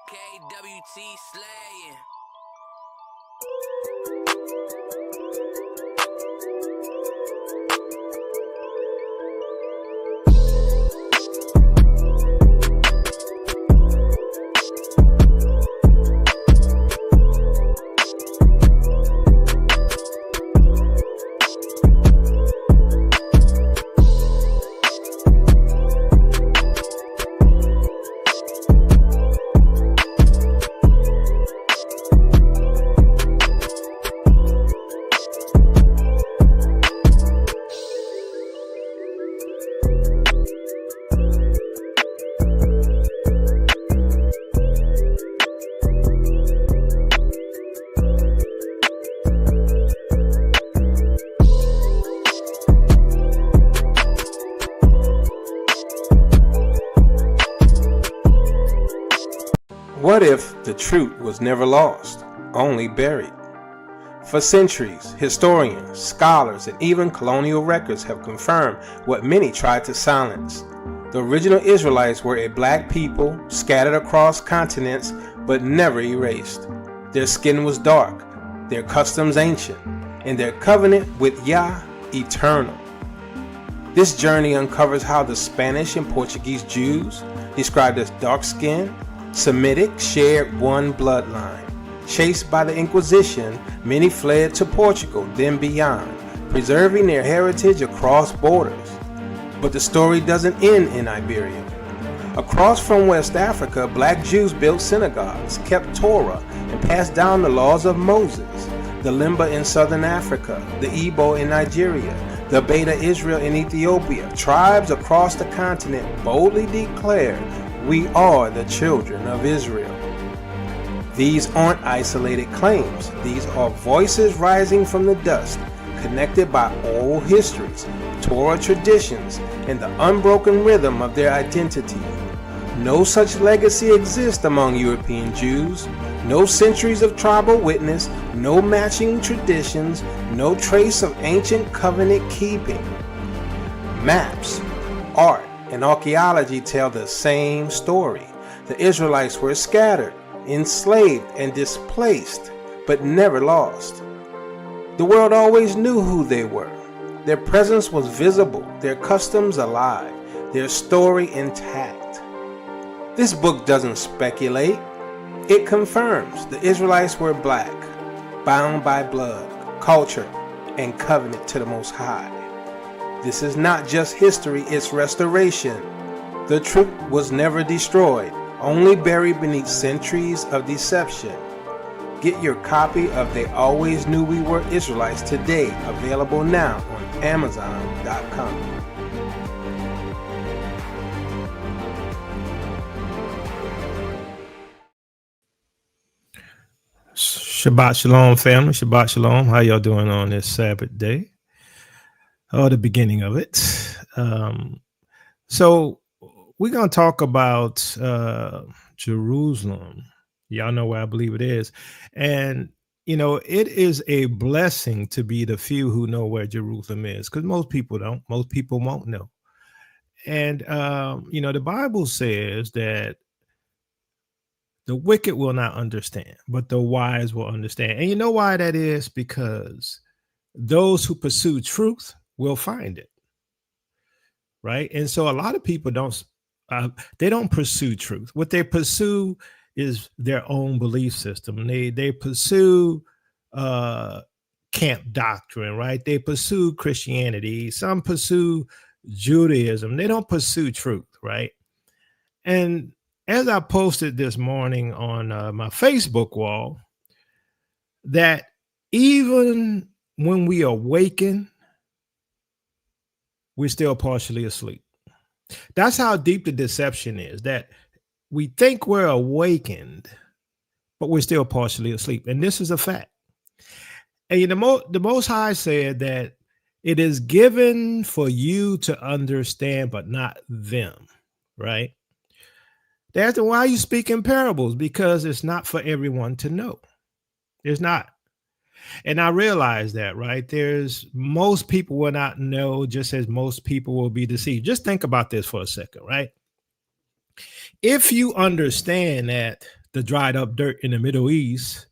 KWT slaying. What if the truth was never lost, only buried? For centuries, historians, scholars, and even colonial records have confirmed what many tried to silence. The original Israelites were a black people scattered across continents but never erased. Their skin was dark, their customs ancient, and their covenant with Yah eternal. This journey uncovers how the Spanish and Portuguese Jews, described as dark-skinned, Semitic, shared one bloodline. Chased by the Inquisition, many fled to Portugal, then beyond, preserving their heritage across borders. But the story doesn't end in Iberia. Across from West Africa, black Jews built synagogues, kept Torah, and passed down the laws of Moses. The Limba in southern Africa, the Igbo in Nigeria, the Beta Israel in Ethiopia, tribes across the continent boldly declared, "We are the children of Israel." These aren't isolated claims. These are voices rising from the dust, connected by oral histories, Torah traditions, and the unbroken rhythm of their identity. No such legacy exists among European Jews. No centuries of tribal witness, no matching traditions, no trace of ancient covenant keeping. Maps, art, and archaeology tell the same story. The Israelites were scattered, enslaved, and displaced, but never lost. The world always knew who they were. Their presence was visible, their customs alive, their story intact. This book doesn't speculate. It confirms the Israelites were black, bound by blood, culture, and covenant to the Most High. This is not just history, it's restoration. The truth was never destroyed, only buried beneath centuries of deception. Get your copy of They Always Knew We Were Israelites today, available now on Amazon.com. Shabbat Shalom, family. Shabbat Shalom. How y'all doing on this Sabbath day? Or the beginning of it. So we're going to talk about Jerusalem. Y'all know where I believe it is. And, you know, it is a blessing to be the few who know where Jerusalem is, because most people don't. Most people won't know. And, you know, the Bible says that the wicked will not understand, but the wise will understand. And you know why that is? Because those who pursue truth will find it. Right. And so a lot of people don't pursue truth. What they pursue is their own belief system. They pursue camp doctrine, right? They pursue Christianity. Some pursue Judaism. They don't pursue truth, right? And as I posted this morning on my Facebook wall, that even when we awaken, we're still partially asleep. That's how deep the deception is, that we think we're awakened, but we're still partially asleep. And this is a fact. And the Most High said that it is given for you to understand, but not them, right? That's why you speak in parables, because it's not for everyone to know. It's not. And I realize that, right? Most people will not know, just as most people will be deceived. Just think about this for a second, right? If you understand that the dried up dirt in the Middle East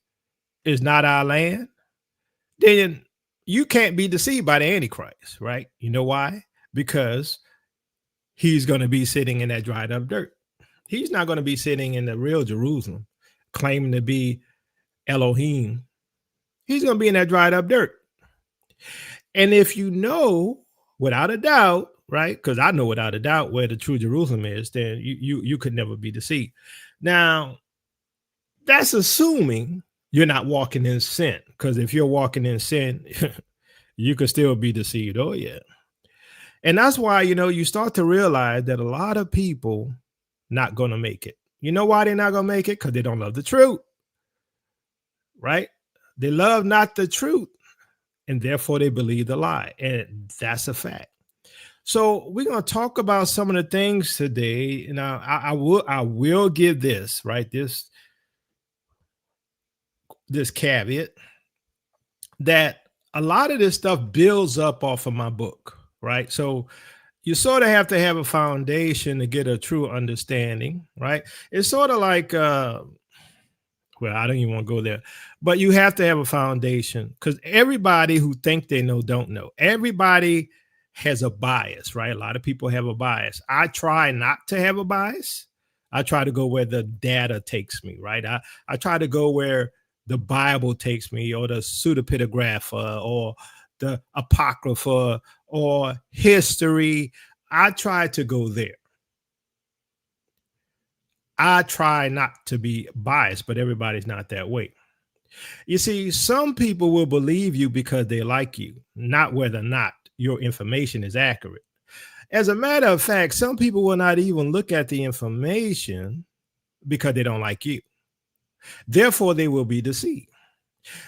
is not our land, then you can't be deceived by the Antichrist, right? You know why? Because he's going to be sitting in that dried up dirt. He's not going to be sitting in the real Jerusalem claiming to be Elohim. He's going to be in that dried up dirt. And if you know without a doubt, right? Because I know without a doubt where the true Jerusalem is, then you could never be deceived. Now, that's assuming you're not walking in sin. Because if you're walking in sin, you could still be deceived. Oh, yeah. And that's why, you start to realize that a lot of people not going to make it. You know why they're not going to make it? Because they don't love the truth, right? They love not the truth, and therefore they believe the lie. And that's a fact. So we're going to talk about some of the things today. Now, I will give this, right? This caveat that a lot of this stuff builds up off of my book, right? So you sort of have to have a foundation to get a true understanding, right? It's sort of like, well, I don't even want to go there, but you have to have a foundation because everybody who think they know don't know. Everybody has a bias, right? A lot of people have a bias. I try not to have a bias. I try to go where the data takes me, right? I try to go where the Bible takes me, or the pseudepigrapha, or the apocrypha, or history. I try to go there. I try not to be biased, but everybody's not that way. You see, some people will believe you because they like you, not whether or not your information is accurate. As a matter of fact, some people will not even look at the information because they don't like you. Therefore, they will be deceived.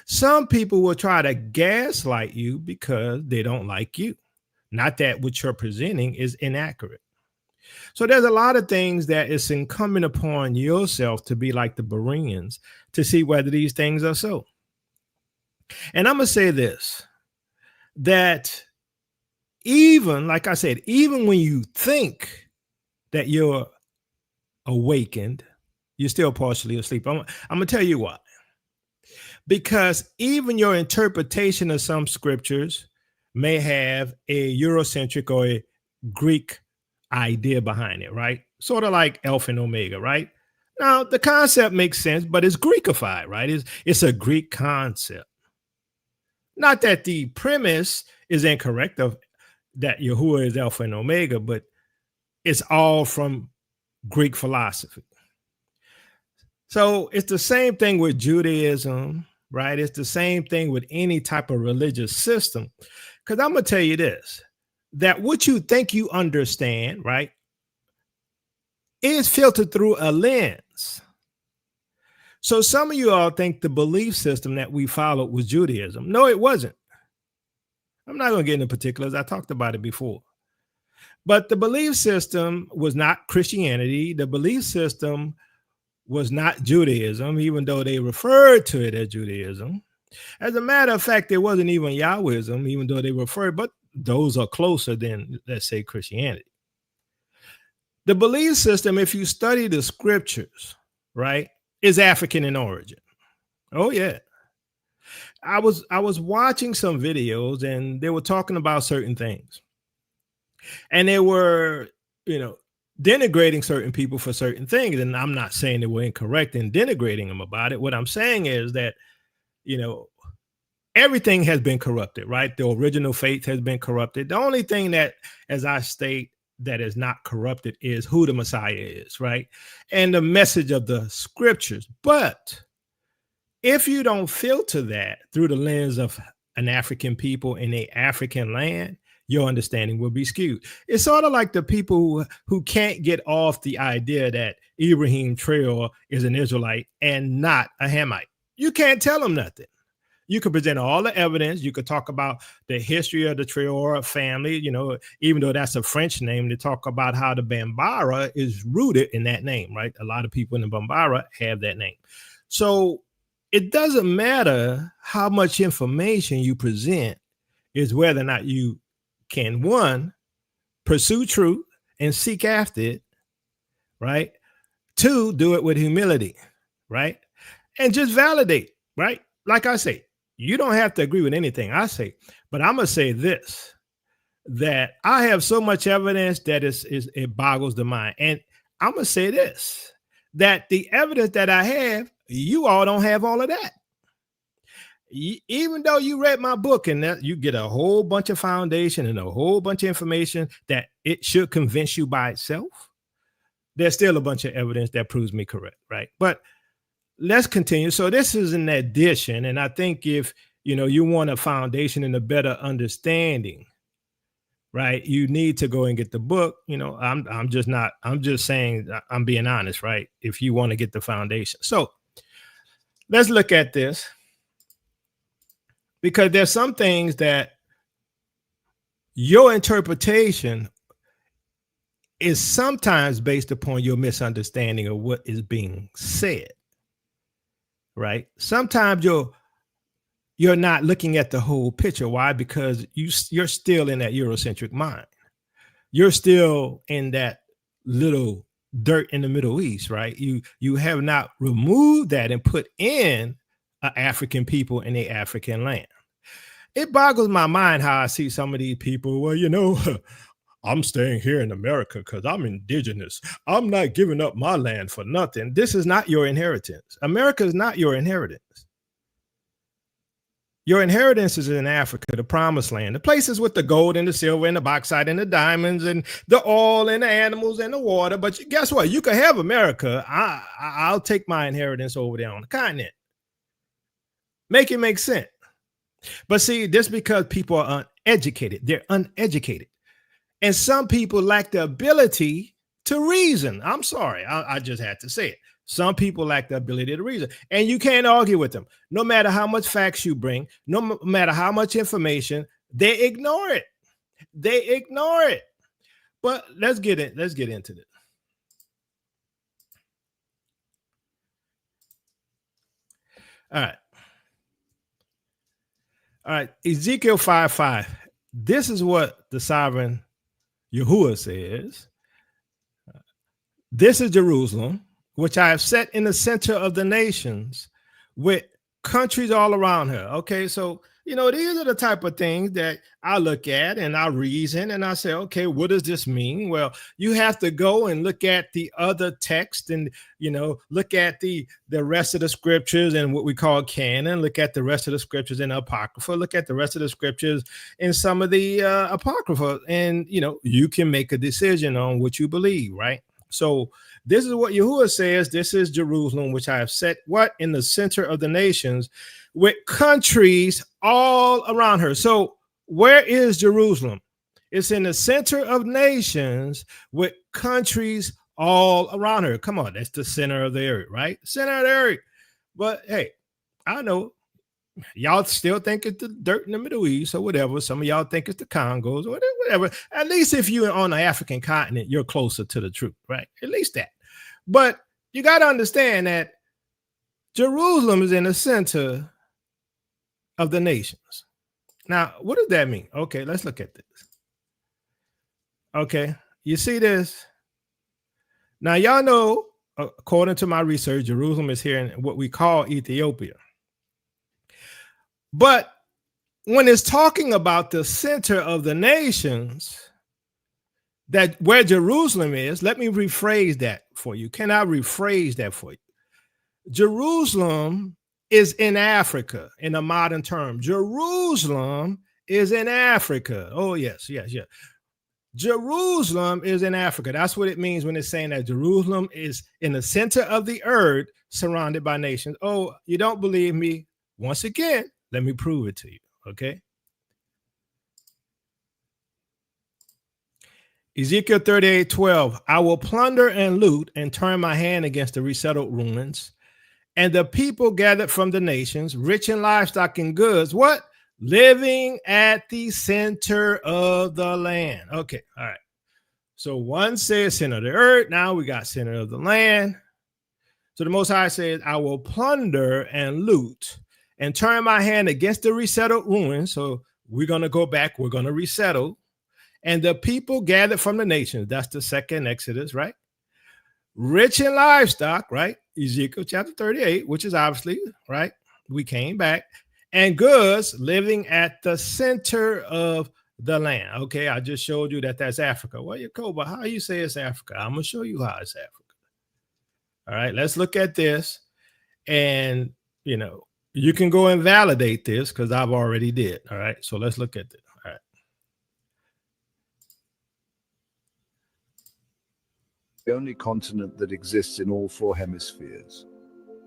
Some people will try to gaslight you because they don't like you. Not that what you're presenting is inaccurate. So there's a lot of things that it's incumbent upon yourself to be like the Bereans to see whether these things are so. And I'm going to say this, that even, like I said, even when you think that you're awakened, you're still partially asleep. I'm going to tell you why. Because even your interpretation of some scriptures may have a Eurocentric or a Greek idea behind it, right? Sort of like Alpha and Omega, right? Now, the concept makes sense, but it's Greekified, right? It's a Greek concept. Not that the premise is incorrect of that Yahuwah is Alpha and Omega, but it's all from Greek philosophy. So it's the same thing with Judaism, right? It's the same thing with any type of religious system. Because I'm going to tell you this, that what you think you understand, right, is filtered through a lens. So some of you all think the belief system that we followed was Judaism. No, it wasn't. I'm not going to get into particulars. I talked about it before. But the belief system was not Christianity. The belief system was not Judaism, even though they referred to it as Judaism. As a matter of fact, it wasn't even Yahwism, even though they referred, but those are closer than, let's say, Christianity. The belief system, if you study the scriptures, right, is African in origin. Oh, yeah. I was watching some videos and they were talking about certain things. And they were, denigrating certain people for certain things. And I'm not saying they were incorrect in denigrating them about it. What I'm saying is that, everything has been corrupted, right? The original faith has been corrupted. The only thing that, as I state, that is not corrupted is who the Messiah is, right? And the message of the scriptures. But if you don't filter that through the lens of an African people in a African land, your understanding will be skewed. It's sort of like the people who can't get off the idea that Ibrahim Traore is an Israelite and not a Hamite. You can't tell them nothing. You could present all the evidence. You could talk about the history of the Traore family, even though that's a French name, to talk about how the Bambara is rooted in that name, right? A lot of people in the Bambara have that name. So it doesn't matter how much information you present, is whether or not you can, one, pursue truth and seek after it, right? Two, do it with humility. right? And just validate, right? Like I say, you don't have to agree with anything I say, but I'm gonna say this: that I have so much evidence that it boggles the mind. And I'm gonna say this: that the evidence that I have, you all don't have all of that. Even though you read my book and that you get a whole bunch of foundation and a whole bunch of information that it should convince you by itself, there's still a bunch of evidence that proves me correct, right? But let's continue. So this is an addition, and I think if you want a foundation and a better understanding, right, you need to go and get the book. I'm just saying, I'm being honest, right? If you want to get the foundation. So let's look at this, because there's some things that your interpretation is sometimes based upon your misunderstanding of what is being said, right? Sometimes you're not looking at the whole picture. Why? Because you're still in that Eurocentric mind. You're still in that little dirt in the Middle East, right? You have not removed that and put in an African people in the African land. It boggles my mind how I see some of these people. Well, I'm staying here in America because I'm indigenous. I'm not giving up my land for nothing. This is not your inheritance. America is not your inheritance. Your inheritance is in Africa, the promised land, the places with the gold and the silver and the bauxite and the diamonds and the oil and the animals and the water. But guess what? You can have America. I'll take my inheritance over there on the continent. Make it make sense. But see, this because people are uneducated. They're uneducated. And some people lack the ability to reason. I'm sorry. I just had to say it. Some people lack the ability to reason. And you can't argue with them. No matter how much facts you bring, no matter how much information, they ignore it. They ignore it. But let's get into this. All right. Ezekiel 5:5. This is what the sovereign Yahuwah says. This is Jerusalem, which I have set in the center of the nations, with countries all around her. Okay, so these are the type of things that I look at and I reason and I say, okay, what does this mean? Well, you have to go and look at the other text and look at the rest of the scriptures and what we call canon. Look at the rest of the scriptures in Apocrypha. Look at the rest of the scriptures in some of the Apocrypha, and you can make a decision on what you believe, right? So this is what Yahuwah says. This is Jerusalem, which I have set in the center of the nations, with countries all around her. So where is Jerusalem? It's in the center of nations with countries all around her. Come on, that's the center of the area, right? Center of the area. But hey, I know y'all still think it's the dirt in the Middle East or whatever. Some of y'all think it's the Congos or whatever. At least if you're on the African continent, you're closer to the truth, right? At least that. But you got to understand that Jerusalem is in the center of the nations. Now, what does that mean? Okay, let's look at this. Okay, you see this? Now, y'all know, according to my research, Jerusalem is here in what we call Ethiopia. But when it's talking about the center of the nations, that where Jerusalem is, let me rephrase that for you. Can I rephrase that for you? Jerusalem is in Africa in a modern term. Jerusalem is in Africa. Oh, yes. Jerusalem is in Africa. That's what it means when it's saying that Jerusalem is in the center of the earth, surrounded by nations. Oh, you don't believe me? Once again, let me prove it to you, okay? Ezekiel 38:12, I will plunder and loot and turn my hand against the resettled ruins, and the people gathered from the nations, rich in livestock and goods, what? Living at the center of the land. Okay, all right. So one says center of the earth. Now we got center of the land. So the Most High says, I will plunder and loot and turn my hand against the resettled ruins. So we're going to go back. We're going to resettle. And the people gathered from the nations. That's the second Exodus, right? rich in livestock, right? Ezekiel chapter 38, which is obviously, right? We came back, and goods living at the center of the land. Okay, I just showed you that that's Africa. Well, Yakoba, how you say it's Africa? I'm going to show you how it's Africa. All right, let's look at this. And, you can go and validate this because I've already did. All right, so let's look at this. All right. The only continent that exists in all four hemispheres.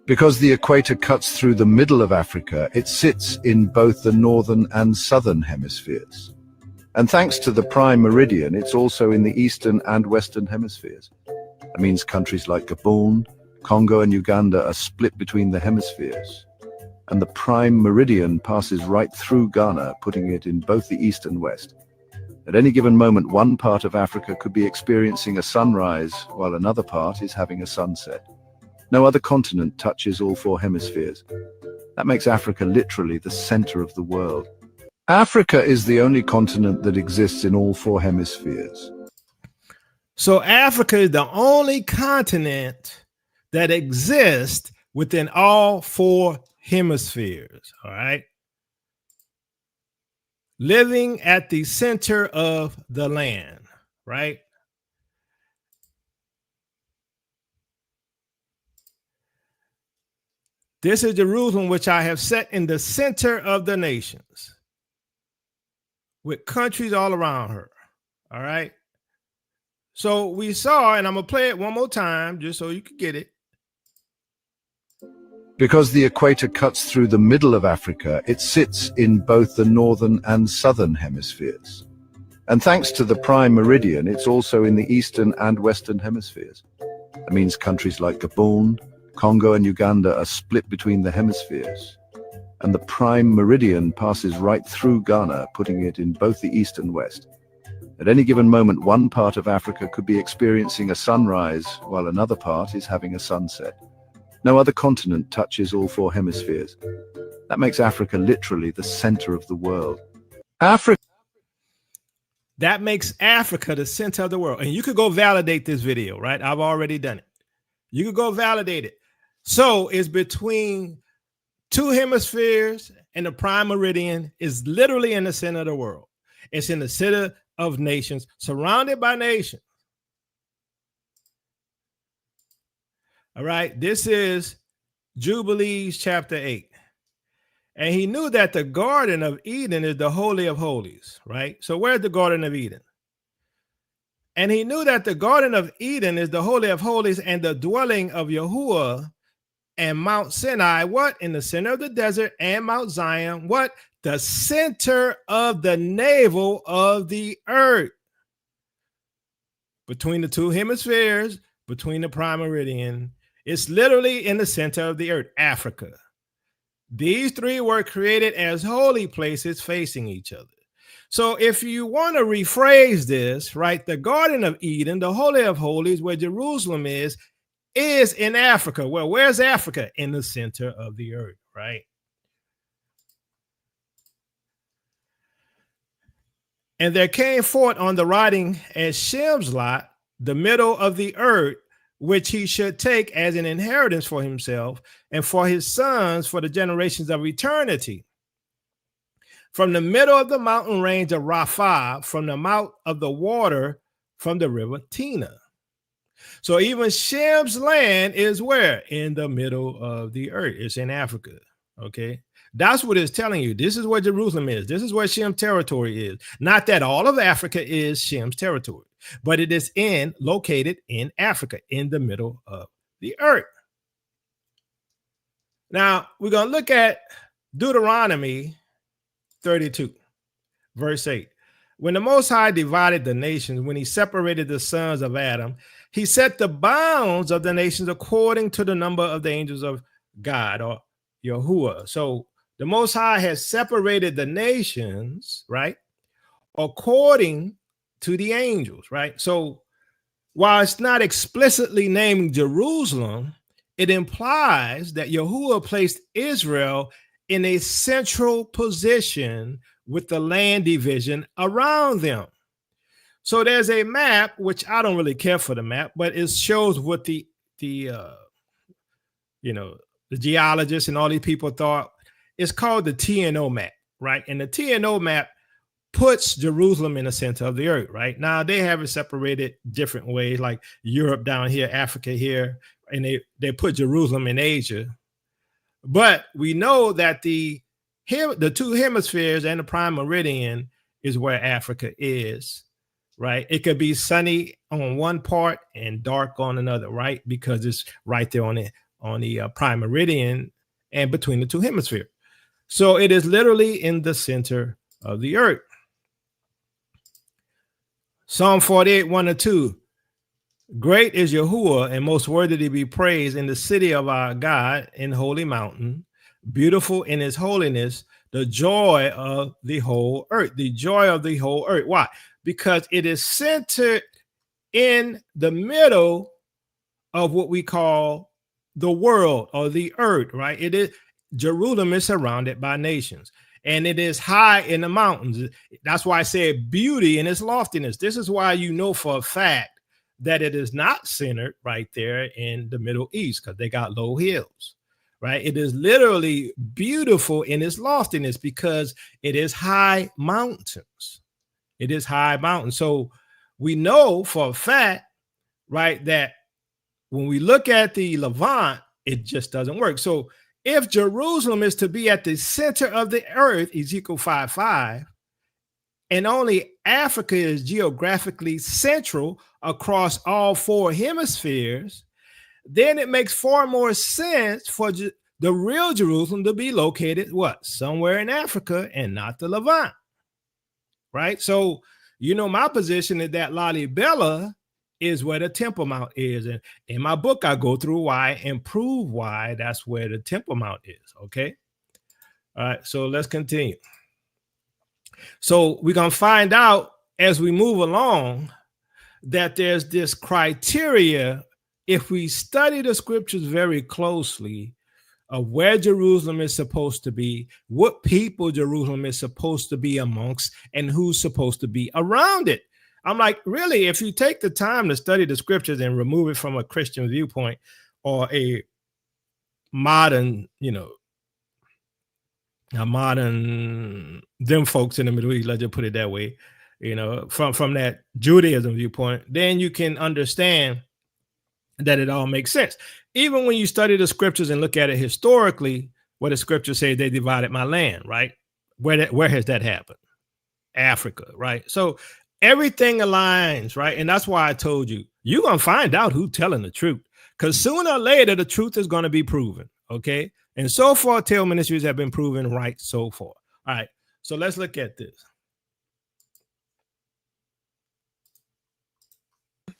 Because the equator cuts through the middle of Africa, it sits in both the northern and southern hemispheres. And thanks to the prime meridian, it's also in the eastern and western hemispheres. That means countries like Gabon, Congo, and Uganda are split between the hemispheres. And the prime meridian passes right through Ghana, putting it in both the east and west. At any given moment, one part of Africa could be experiencing a sunrise, while another part is having a sunset. No other continent touches all four hemispheres. That makes Africa literally the center of the world. Africa is the only continent that exists in all four hemispheres. So Africa is the only continent that exists within all four hemispheres, all right? Living at the center of the land, right? This is Jerusalem, which I have set in the center of the nations, with countries all around her, all right? So we saw, and I'm going to play it one more time just so you can get it. Because the equator cuts through the middle of Africa, it sits in both the northern and southern hemispheres. And thanks to the prime meridian, it's also in the eastern and western hemispheres. That means countries like Gabon, Congo, and Uganda are split between the hemispheres. And the prime meridian passes right through Ghana, putting it in both the east and west. At any given moment, one part of Africa could be experiencing a sunrise, while another part is having a sunset. No other continent touches all four hemispheres. That makes Africa literally the center of the world. That makes Africa the center of the world. And you could go validate this video, right? I've already done it. You could go validate it. So it's between two hemispheres, and the prime meridian is literally in the center of the world. It's in the center of nations, surrounded by nations. All right, this is Jubilees chapter 8. And he knew that the Garden of Eden is the Holy of Holies, right? So where's the Garden of Eden? And he knew that the Garden of Eden is the Holy of Holies and the dwelling of Yahuwah, and Mount Sinai, what? In the center of the desert, and Mount Zion, what? The center of the navel of the earth. Between the two hemispheres, between the prime meridian, it's literally in the center of the earth, Africa. These three were created as holy places facing each other. So if you want to rephrase this, right, the Garden of Eden, the Holy of Holies, where Jerusalem is in Africa. Well, where's Africa? In the center of the earth, right? And there came forth on the writing as Shem's lot, the middle of the earth, which he should take as an inheritance for himself and for his sons for the generations of eternity. From the middle of the mountain range of Rapha, from the mouth of the water, from the river Tina. So even Shem's land is where? In the middle of the earth. It's in Africa, okay? That's what it's telling you. This is where Jerusalem is. This is where Shem's territory is. Not that all of Africa is Shem's territory, but it is located in Africa, in the middle of the earth. Now, we're going to look at Deuteronomy 32, verse 8. When the Most High divided the nations, when he separated the sons of Adam, he set the bounds of the nations according to the number of the angels of God, or Yahuwah. So the Most High has separated the nations, right, according to the angels, right? So while it's not explicitly naming Jerusalem, it implies that Yahuwah placed Israel in a central position with the land division around them. So there's a map, which I don't really care for the map, but it shows what the you know, the geologists and all these people thought. It's called the TNO map, right? And the TNO map puts Jerusalem in the center of the earth, right? Now they have it separated different ways, like Europe down here, Africa here, and they put Jerusalem in Asia. But we know that the two hemispheres and the prime meridian is where Africa is, right? It could be sunny on one part and dark on another, right? Because it's right there on the prime meridian and between the two hemispheres. So it is literally in the center of the earth. Psalm 48, 1-2. Great is Yahuwah and most worthy to be praised in the city of our God in holy mountain, beautiful in his holiness, the joy of the whole earth. The joy of the whole earth. Why? Because it is centered in the middle of what we call the world or the earth, right? It is Jerusalem is surrounded by nations, and it is high in the mountains. That's why I said beauty in its loftiness. This is why you know for a fact that it is not centered right there in the Middle East, because they got low hills, right? It is literally beautiful in its loftiness because it is high mountains. It is high mountains. So we know for a fact, right, that when we look at the Levant, it just doesn't work. So if Jerusalem is to be at the center of the earth, Ezekiel 5:5, and only Africa is geographically central across all four hemispheres, then it makes far more sense for the real Jerusalem to be located what? Somewhere in Africa and not the Levant, right? So, you know, my position is that Lalibela is where the Temple Mount is. And in my book, I go through why and prove why that's where the Temple Mount is, okay? All right, so let's continue. So we're going to find out as we move along that there's this criteria, if we study the scriptures very closely, of where Jerusalem is supposed to be, what people Jerusalem is supposed to be amongst, and who's supposed to be around it. I'm like, really, if you take the time to study the scriptures and remove it from a Christian viewpoint or a modern, them folks in the Middle East, let's just put it that way, from that Judaism viewpoint, then you can understand that it all makes sense. Even when you study the scriptures and look at it historically, what the scriptures say, they divided my land, right? Where has that happened? Africa, right? So everything aligns, right? And that's why I told you, you're going to find out who's telling the truth, because sooner or later, the truth is going to be proven, okay? And so far, Tale Ministries have been proven right so far. All right, so let's look at this.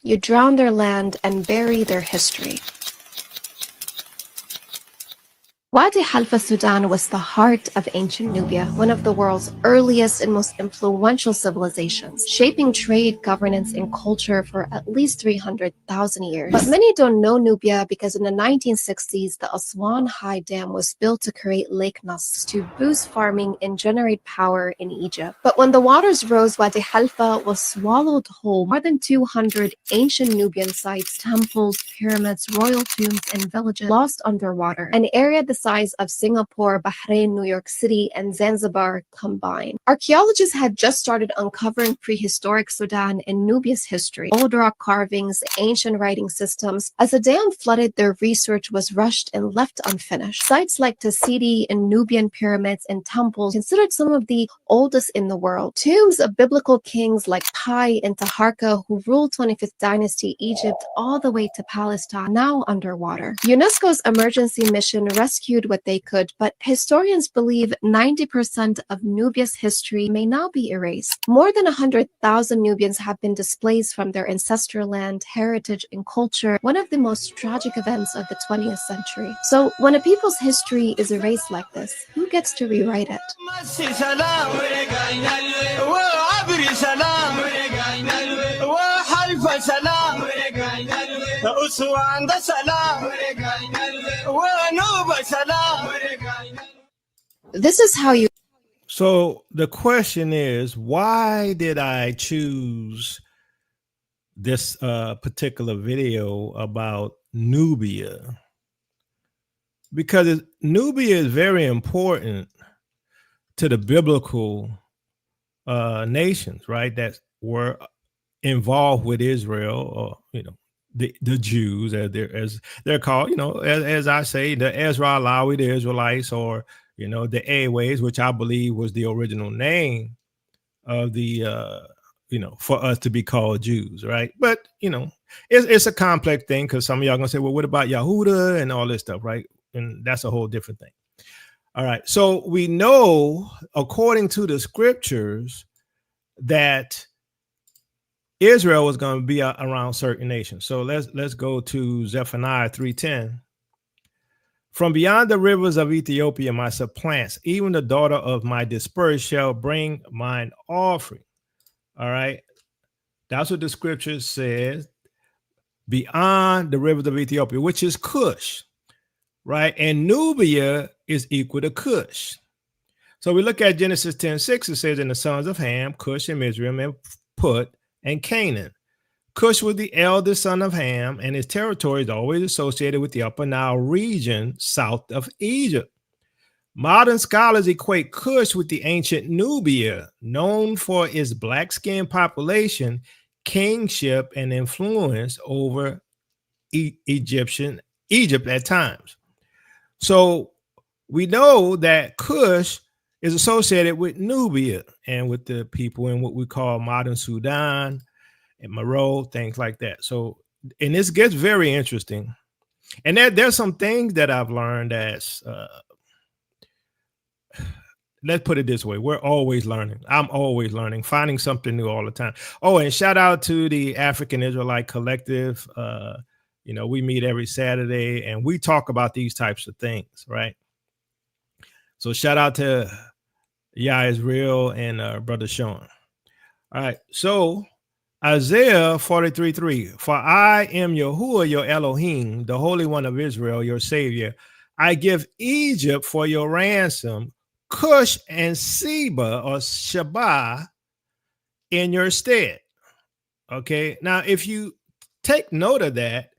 You drown their land and bury their history. Wadi Halfa, Sudan was the heart of ancient Nubia, one of the world's earliest and most influential civilizations, shaping trade, governance, and culture for at least 300,000 years. But many don't know Nubia because in the 1960s, the Aswan High Dam was built to create Lake Nass to boost farming and generate power in Egypt. But when the waters rose, Wadi Halfa was swallowed whole. More than 200 ancient Nubian sites, temples, pyramids, royal tombs, and villages lost underwater, an area the size of Singapore, Bahrain, New York City, and Zanzibar combined. Archaeologists had just started uncovering prehistoric Sudan and Nubia's history, old rock carvings, ancient writing systems. As the dam flooded, their research was rushed and left unfinished. Sites like Tassidi and Nubian pyramids and temples, considered some of the oldest in the world. Tombs of biblical kings like Pai and Taharka, who ruled 25th dynasty Egypt all the way to Palestine, now underwater. UNESCO's emergency mission rescued what they could, but historians believe 90% of Nubia's history may now be erased. More than 100,000 Nubians have been displaced from their ancestral land, heritage, and culture, one of the most tragic events of the 20th century. So when a people's history is erased like this, who gets to rewrite it? This is how you. So the question is, why did I choose this particular video about Nubia, because Nubia is very important to the biblical nations, right, that were involved with Israel, or the Jews, as they're called, as I say, the Ezra-Alawi, the Israelites, or the Aways, which I believe was the original name of the for us to be called Jews, right? But it's a complex thing, because some of y'all gonna say, well, what about Yahuda and all this stuff, right? And that's a whole different thing. All right, so we know, according to the scriptures, that Israel was going to be around certain nations. So let's go to Zephaniah 3:10. From beyond the rivers of Ethiopia, my supplants, even the daughter of my dispersed shall bring mine offering. All right, that's what the scripture says. Beyond the rivers of Ethiopia, which is Cush, right? And Nubia is equal to Cush. So we look at Genesis 10:6. It says, "And the sons of Ham, Cush and Mizraim, and Put, and Canaan." Cush was the eldest son of Ham, and his territory is always associated with the Upper Nile region south of Egypt. Modern scholars equate Cush with the ancient Nubia, known for its black-skinned population, kingship, and influence over Egypt at times. So we know that Cush is associated with Nubia and with the people in what we call modern Sudan and Meroe, things like that. So, and this gets very interesting. And there's some things that I've learned as, let's put it this way. We're always learning. I'm always learning, finding something new all the time. Oh, and shout out to the African Israelite Collective. We meet every Saturday and we talk about these types of things, right? So shout out to Israel and Brother Sean. All right. So Isaiah 43:3. For I am Yahuwah, your Elohim, the Holy One of Israel, your Savior. I give Egypt for your ransom, Cush and Seba or Sheba in your stead. Okay. Now, if you take note of that,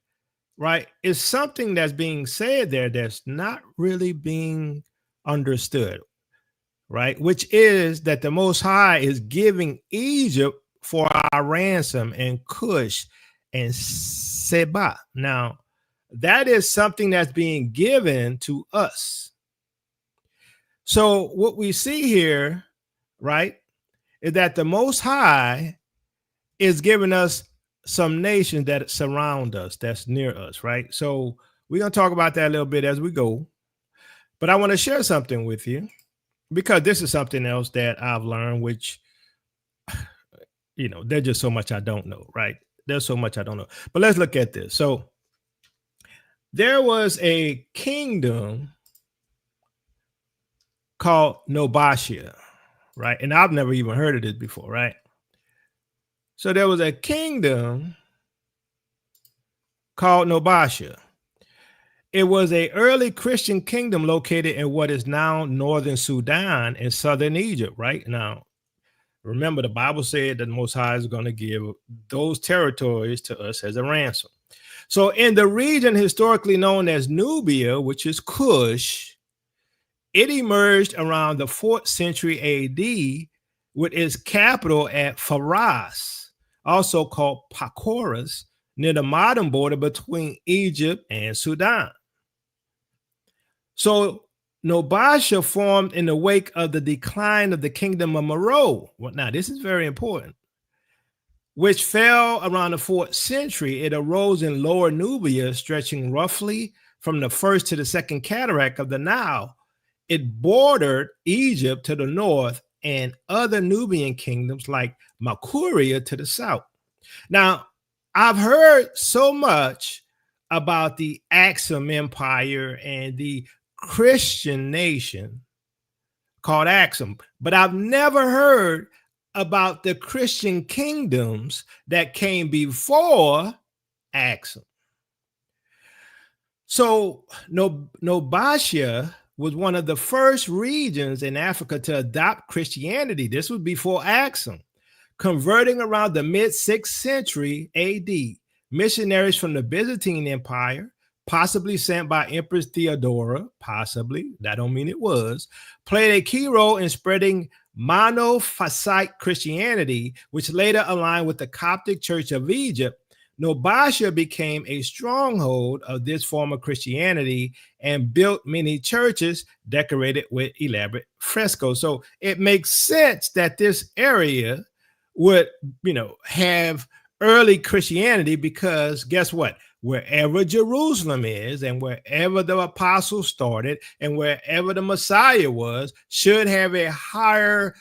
right, it's something that's being said there that's not really being understood, right? Which is that the Most High is giving Egypt for our ransom, and Cush and Seba. Now, that is something that's being given to us. So what we see here, right, is that the Most High is giving us some nations that surround us, that's near us, right? So we're going to talk about that a little bit as we go. But I want to share something with you, because this is something else that I've learned, which, there's just so much I don't know, right? There's so much I don't know. But let's look at this. So there was a kingdom called Nubia, right? And I've never even heard of this before, right? So there was a kingdom called Nubia. It was an early Christian kingdom located in what is now northern Sudan and southern Egypt, right? Now, remember, the Bible said that the Most High is going to give those territories to us as a ransom. So in the region historically known as Nubia, which is Cush, it emerged around the 4th century AD with its capital at Faras, also called Pakoras, near the modern border between Egypt and Sudan. So Nubia formed in the wake of the decline of the kingdom of Meroe. Well, now, this is very important, which fell around the 4th century. It arose in Lower Nubia, stretching roughly from the first to the second cataract of the Nile. It bordered Egypt to the north and other Nubian kingdoms like Makuria to the south. Now, I've heard so much about the Axum Empire and the Christian nation called Axum, but I've never heard about the Christian kingdoms that came before Axum. So Nubia was one of the first regions in Africa to adopt Christianity. This was before Axum. converting around the mid-6th century AD. Missionaries from the Byzantine Empire, possibly sent by Empress Theodora, possibly, that don't mean it was, played a key role in spreading Monophysite Christianity, which later aligned with the Coptic Church of Egypt. Nubia became a stronghold of this form of Christianity and built many churches decorated with elaborate frescoes. So it makes sense that this area would, have early Christianity, because guess what? Wherever Jerusalem is and wherever the apostles started and wherever the Messiah was, should have a higher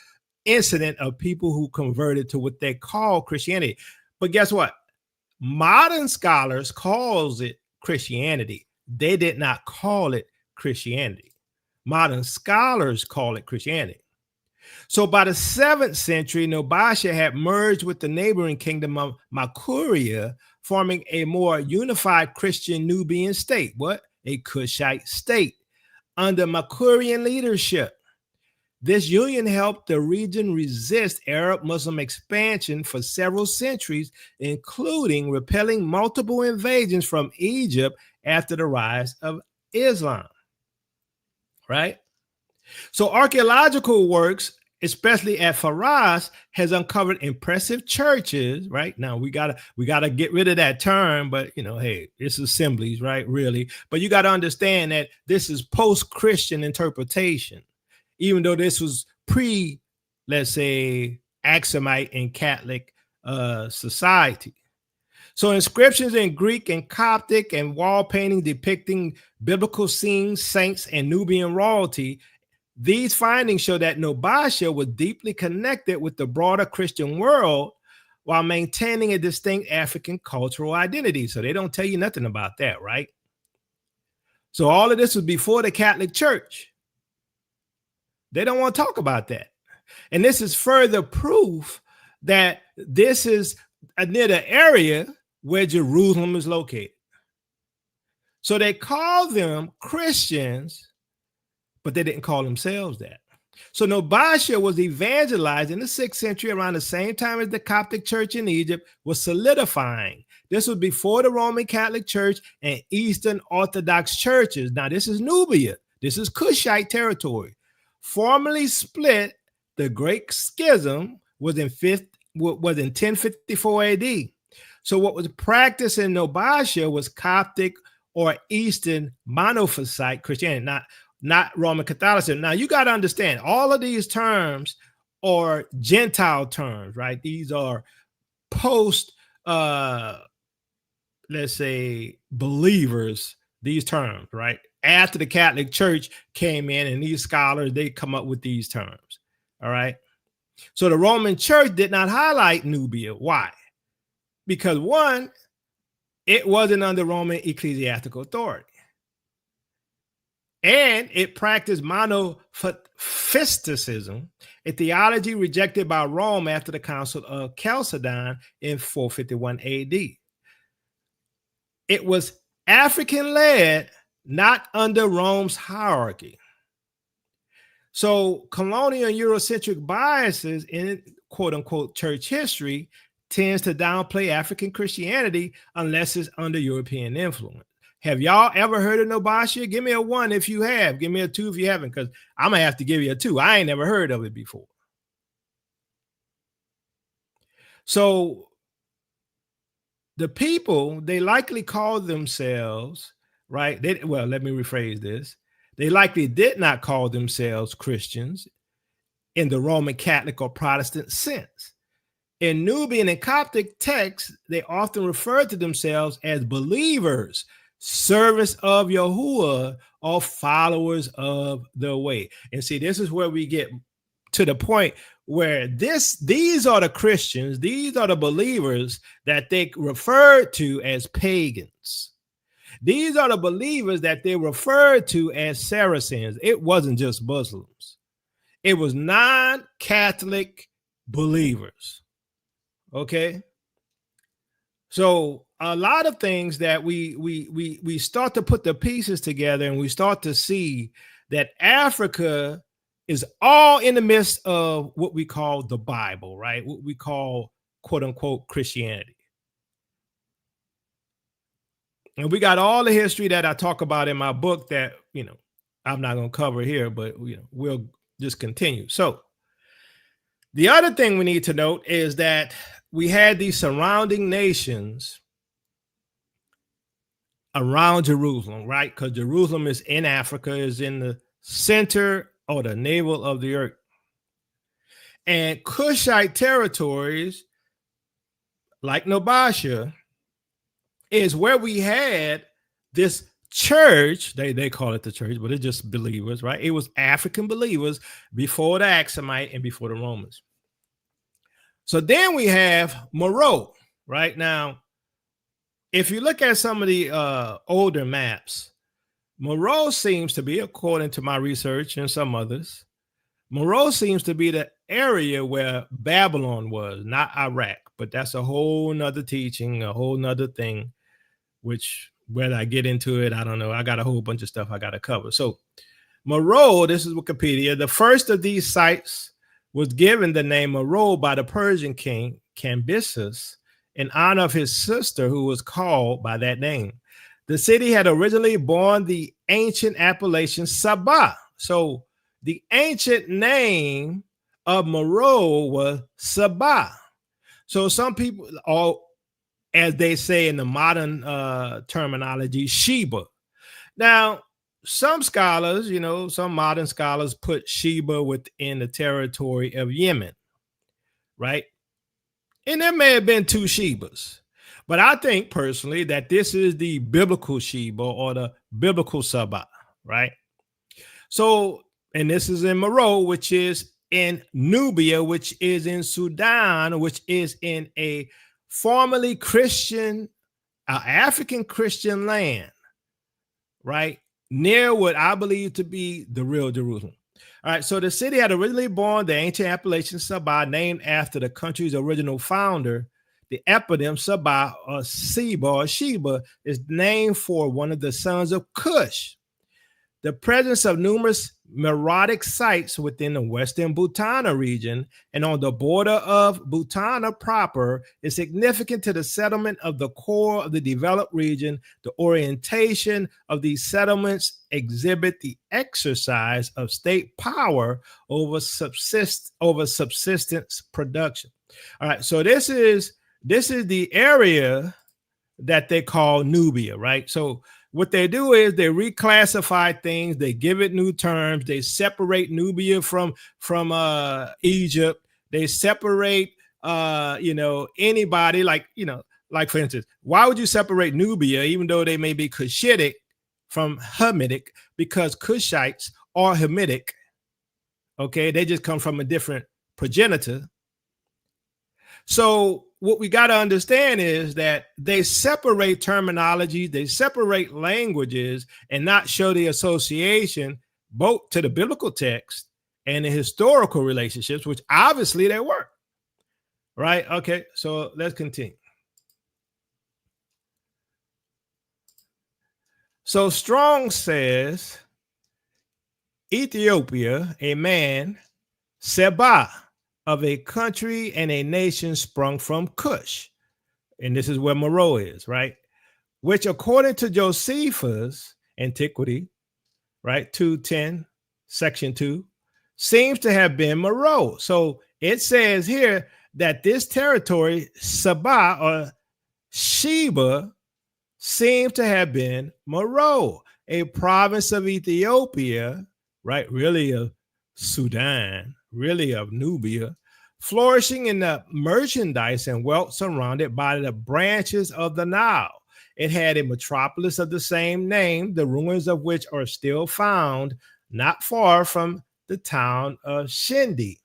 incident of people who converted to what they call Christianity. But guess what? Modern scholars calls it Christianity. They did not call it Christianity. Modern scholars call it Christianity. So by the 7th century, Nubia had merged with the neighboring kingdom of Makuria, forming a more unified Christian Nubian state. What? A Cushite state under Makurian leadership. This union helped the region resist Arab Muslim expansion for several centuries, including repelling multiple invasions from Egypt after the rise of Islam. Right? So archaeological works, especially at Faras, has uncovered impressive churches. Right now, we gotta get rid of that term, but hey, it's assemblies, right? Really, but you got to understand that this is post-Christian interpretation, even though this was pre, let's say, Axumite and Catholic society. So inscriptions in Greek and Coptic and wall painting depicting biblical scenes, saints, and Nubian royalty. These findings show that Nubia was deeply connected with the broader Christian world while maintaining a distinct African cultural identity. So they don't tell you nothing about that, right? So all of this was before the Catholic Church. They don't want to talk about that. And this is further proof that this is near the area where Jerusalem is located. So they call them Christians, but they didn't call themselves that. So Nubia was evangelized in the 6th century around the same time as the Coptic Church in Egypt was solidifying. This was before the Roman Catholic Church and Eastern Orthodox churches. Now, this is Nubia. This is Cushite territory. Formally split, the Great Schism was in 1054 AD. So what was practiced in Nubia was Coptic or Eastern Monophysite Christianity, not Roman Catholicism. Now, you got to understand, all of these terms are Gentile terms, right? These are post, let's say, believers, these terms, right? After the Catholic Church came in, and these scholars, they come up with these terms, all right? So the Roman Church did not highlight Nubia. Why? Because one, it wasn't under Roman ecclesiastical authority. And it practiced monophysitism, a theology rejected by Rome after the Council of Chalcedon in 451 AD. It was African-led, not under Rome's hierarchy. So colonial and Eurocentric biases in quote-unquote church history tends to downplay African Christianity unless it's under European influence. Have y'all ever heard of Nubia? Give me a 1 if you have. Give me a 2 if you haven't, because I'm going to have to give you a 2. I ain't never heard of it before. So the people, they likely call themselves, right? Well, let me rephrase this. They likely did not call themselves Christians in the Roman Catholic or Protestant sense. In Nubian and Coptic texts, they often refer to themselves as believers, servants of Yahuwah, or followers of the way. And see, this is where we get to the point where these are the Christians, these are the believers that they refer to as pagans. These are the believers that they refer to as Saracens. It wasn't just Muslims. It was non-Catholic believers. Okay? So a lot of things that we start to put the pieces together, and we start to see that Africa is all in the midst of what we call the Bible, right? What we call, quote unquote, Christianity. And we got all the history that I talk about in my book that, I'm not going to cover here, but we'll just continue. So the other thing we need to note is that we had these surrounding nations around Jerusalem, right? Because Jerusalem is in Africa, is in the center or the navel of the earth. And Cushite territories, like Nubia, is where we had this church. They call it the church, but it's just believers, right? It was African believers before the Axumite and before the Romans. So then we have Meroe, right? Now, if you look at some of the older maps, Meroe seems to be, according to my research and some others, Meroe seems to be the area where Babylon was, not Iraq. But that's a whole nother teaching, a whole nother thing, which whether I get into it, I don't know. I got a whole bunch of stuff I got to cover. So Meroe, this is Wikipedia. The first of these sites was given the name Meroe by the Persian king Cambyses in honor of his sister, who was called by that name. The city had originally borne the ancient appellation Saba. So the ancient name of Meroe was Saba. So some people, or as they say in the modern terminology, Sheba. Now, some scholars, some modern scholars put Sheba within the territory of Yemen, right? And there may have been two Shebas, but I think personally that this is the biblical Sheba or the biblical Saba, right? So, and this is in Meroe, which is in Nubia, which is in Sudan, which is in a formerly Christian, African Christian land, right? Near what I believe to be the real Jerusalem. All right, so the city had originally borne the ancient appellation Saba, named after the country's original founder. The eponym Saba or Seba or Sheba is named for one of the sons of Cush. The presence of numerous Meroitic sites within the western Butana region and on the border of Butana proper is significant to the settlement of the core of the developed region. The orientation of these settlements exhibit the exercise of state power over subsistence production. All right, so this is the area that they call Nubia, right? So what they do is they reclassify things, they give it new terms, they separate Nubia from Egypt, they separate anybody like for instance, why would you separate Nubia even though they may be Cushitic from Hamitic? Because Cushites are Hamitic. Okay, they just come from a different progenitor. So what we got to understand is that they separate terminology, they separate languages, and not show the association both to the biblical text and the historical relationships, which obviously they were. Right? Okay, so let's continue. So Strong says, Ethiopia, a man, Seba, of a country and a nation sprung from Cush. And this is where Meroe is, right? Which according to Josephus' Antiquity, right, 210, section 2, seems to have been Meroe. So it says here that this territory, Saba or Sheba, seems to have been Meroe, a province of Ethiopia, right, really of Sudan, really of Nubia, flourishing in the merchandise and wealth surrounded by the branches of the Nile. It had a metropolis of the same name, the ruins of which are still found not far from the town of Shindi.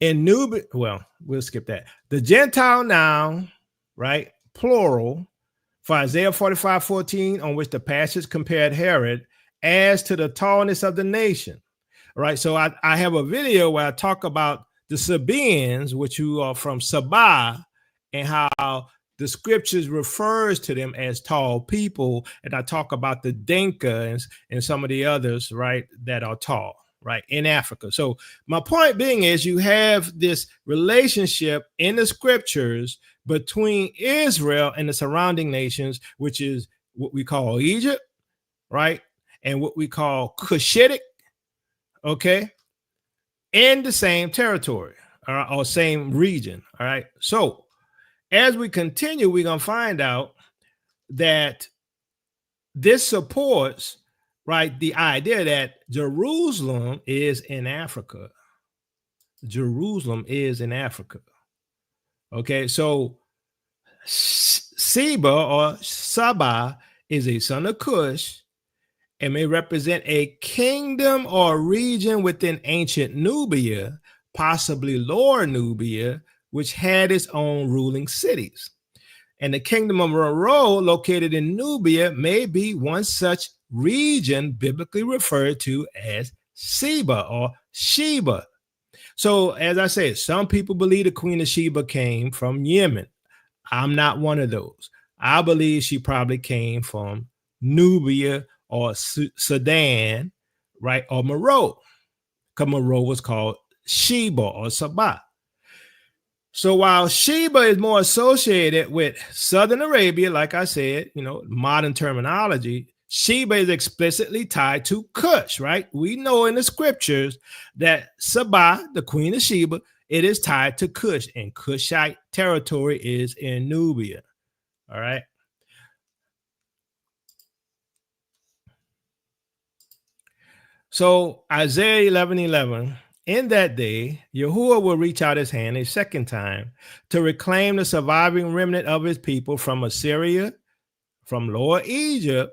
In Nubia, well, we'll skip that. The Gentile noun, right, plural, for Isaiah 45:14, on which the passage compared Herod, adds to the tallness of the nation. All right, so I have a video where I talk about the Sabaeans, which who are from Saba, and how the scriptures refers to them as tall people, and I talk about the Dinka and some of the others, right, that are tall, right, in Africa. So my point being is you have this relationship in the scriptures between Israel and the surrounding nations, which is what we call Egypt, right, and what we call Cushitic, okay, in the same territory or same region. All right. So as we continue, we're going to find out that this supports, right, the idea that Jerusalem is in Africa. Jerusalem is in Africa. Okay. So Seba or Saba is a son of Cush and may represent a kingdom or region within ancient Nubia, possibly Lower Nubia, which had its own ruling cities. And the kingdom of Meroe, located in Nubia, may be one such region biblically referred to as Seba or Sheba. So, as I said, some people believe the Queen of Sheba came from Yemen. I'm not one of those. I believe she probably came from Nubia or Sudan, right? Or Meroe, because Meroe was called Sheba or Saba. So while Sheba is more associated with Southern Arabia, like I said, modern terminology, Sheba is explicitly tied to Cush, right? We know in the scriptures that Saba, the queen of Sheba, it is tied to Cush, and Cushite territory is in Nubia. All right. So Isaiah 11:11, in that day, Yahuwah will reach out his hand a second time to reclaim the surviving remnant of his people from Assyria, from Lower Egypt,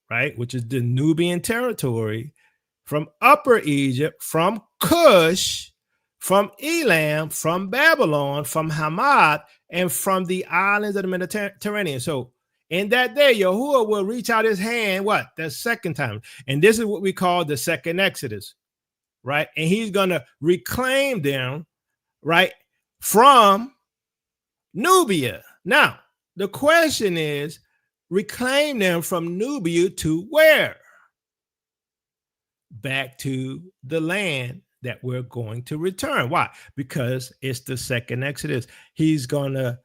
right, which is the Nubian territory, from Upper Egypt, from Cush, from Elam, from Babylon, from Hamad, and from the islands of the Mediterranean. So in that day, Yahuwah will reach out his hand, what? The second time. And this is what we call the second Exodus, right? And he's going to reclaim them, right, from Nubia. Now, the question is, reclaim them from Nubia to where? Back to the land that we're going to return. Why? Because it's the second Exodus. He's going to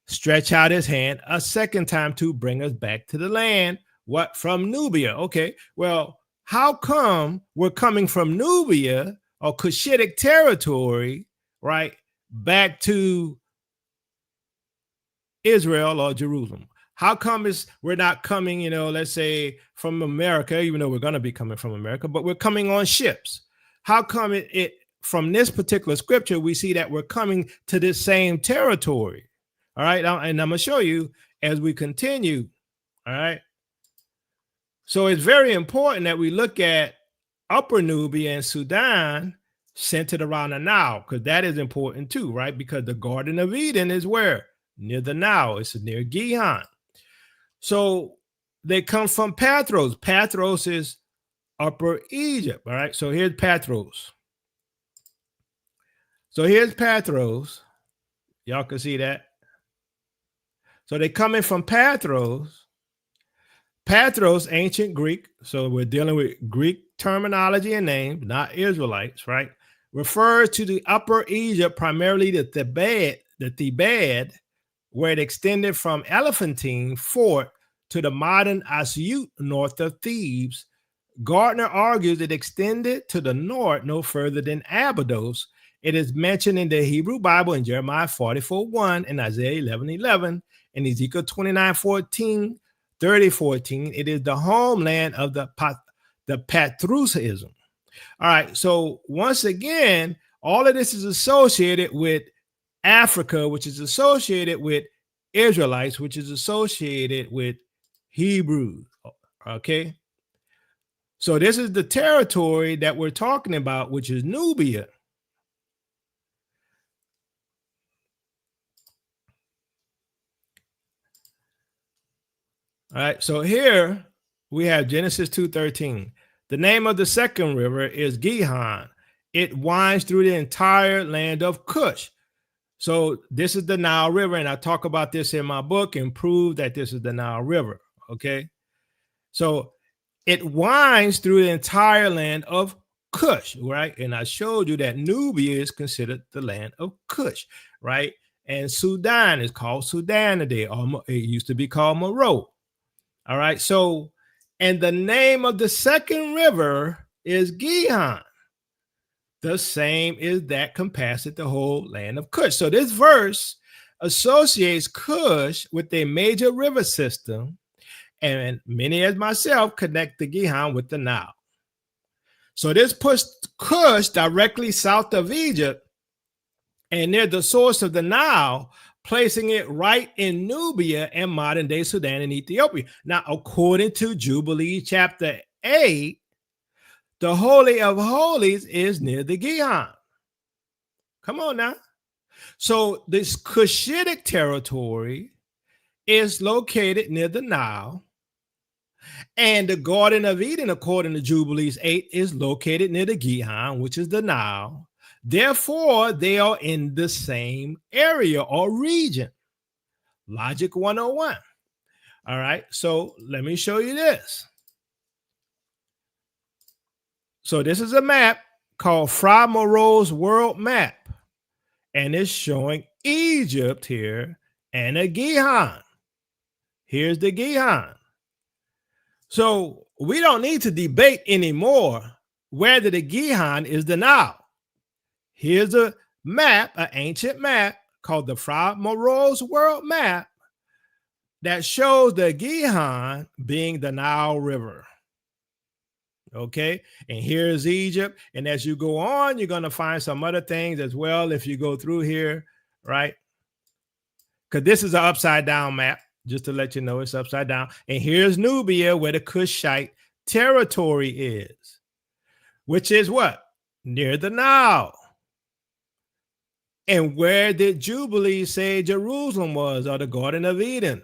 stretch out his hand a second time to bring us back to the land. What? From Nubia. Okay. Well, how come we're coming from Nubia or Cushitic territory, right, back to Israel or Jerusalem? How come we're not coming, let's say from America, even though we're going to be coming from America, but we're coming on ships? How come it from this particular scripture, we see that we're coming to this same territory? All right. And I'm going to show you as we continue. All right. So it's very important that we look at Upper Nubia and Sudan centered around the Nile, because that is important too, right? Because the Garden of Eden is where? Near the Nile. It's near Gihon. So they come from Patros. Patros is Upper Egypt. All right. So here's Patros. Y'all can see that. So they coming from Patros. Patros, ancient Greek. So we're dealing with Greek terminology and names, not Israelites, right? Refers to the Upper Egypt, primarily the Thebaid, where it extended from Elephantine Fort to the modern Asyut north of Thebes. Gardner argues it extended to the north no further than Abydos. It is mentioned in the Hebrew Bible in Jeremiah 44:1 and Isaiah 11:11 and Ezekiel 29:14, 30:14. It is the homeland of the Patrusism. All right. So once again, all of this is associated with Africa, which is associated with Israelites, which is associated with Hebrews. Okay. So this is the territory that we're talking about, which is Nubia. All right. So here we have Genesis 2:13. The name of the second river is Gihon. It winds through the entire land of Cush. So this is the Nile River, and I talk about this in my book and prove that this is the Nile River. Okay. So it winds through the entire land of Cush, right? And I showed you that Nubia is considered the land of Cush, right? And Sudan is called Sudan today, or it used to be called Meroe. All right. So, and the name of the second river is Gihon. The same is that compasseth the whole land of Cush. So this verse associates Cush with a major river system, and many as myself connect the Gihon with the Nile. So this puts Cush directly south of Egypt and near the source of the Nile, placing it right in Nubia and modern day Sudan and Ethiopia. Now, according to Jubilee chapter 8, the Holy of Holies is near the Gihon. Come on now. So this Cushitic territory is located near the Nile, and the Garden of Eden, according to Jubilees 8, is located near the Gihon, which is the Nile. Therefore, they are in the same area or region. Logic 101. All right, so let me show you this. So this is a map called Fra Moreau's World Map, and it's showing Egypt here and a Gihon. Here's the Gihon. So we don't need to debate anymore whether the Gihon is the Nile. Here's a map, an ancient map called the Fra Moreau's World Map that shows the Gihon being the Nile River. Okay, and here's Egypt. And as you go on, you're going to find some other things as well if you go through here, right? Because this is an upside down map, just to let you know it's upside down. And here's Nubia, where the Cushite territory is, which is what? Near the Nile. And where did Jubilee say Jerusalem was, or the Garden of Eden?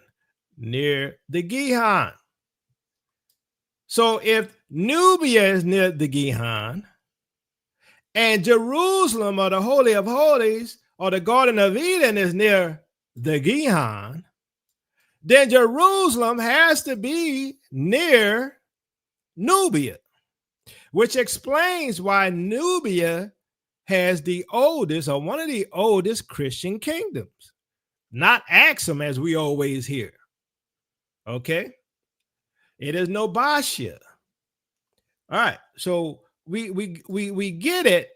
Near the Gihon. So if Nubia is near the Gihon, and Jerusalem, or the Holy of Holies, or the Garden of Eden is near the Gihon, then Jerusalem has to be near Nubia, which explains why Nubia has the oldest, or one of the oldest, Christian kingdoms, not Axum as we always hear. Okay, it is Nobasha. All right, so we get it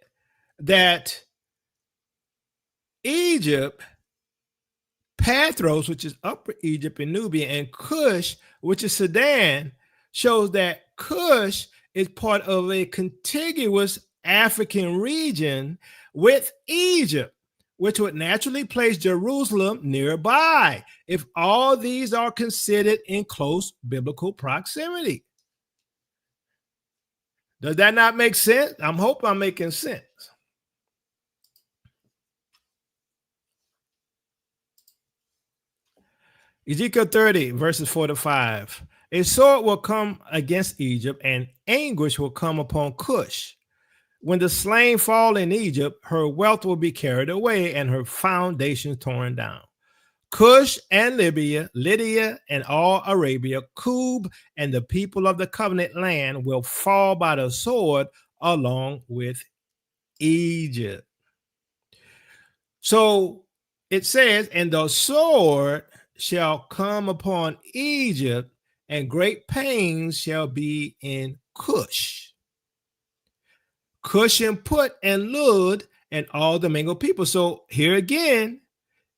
that Egypt, Pathros, which is Upper Egypt and Nubia, and Cush, which is Sudan, shows that Cush is part of a contiguous African region with Egypt, which would naturally place Jerusalem nearby if all these are considered in close biblical proximity. Does that not make sense? I hope I'm making sense. Ezekiel 30, verses 4-5. A sword will come against Egypt, and anguish will come upon Cush. When the slain fall in Egypt, her wealth will be carried away and her foundations torn down. Cush and Libya, Lydia and all Arabia, Kub and the people of the covenant land will fall by the sword along with Egypt. So it says, and the sword shall come upon Egypt, and great pains shall be in Cush. Cush and Put and Lud and all the mingled people. So here again,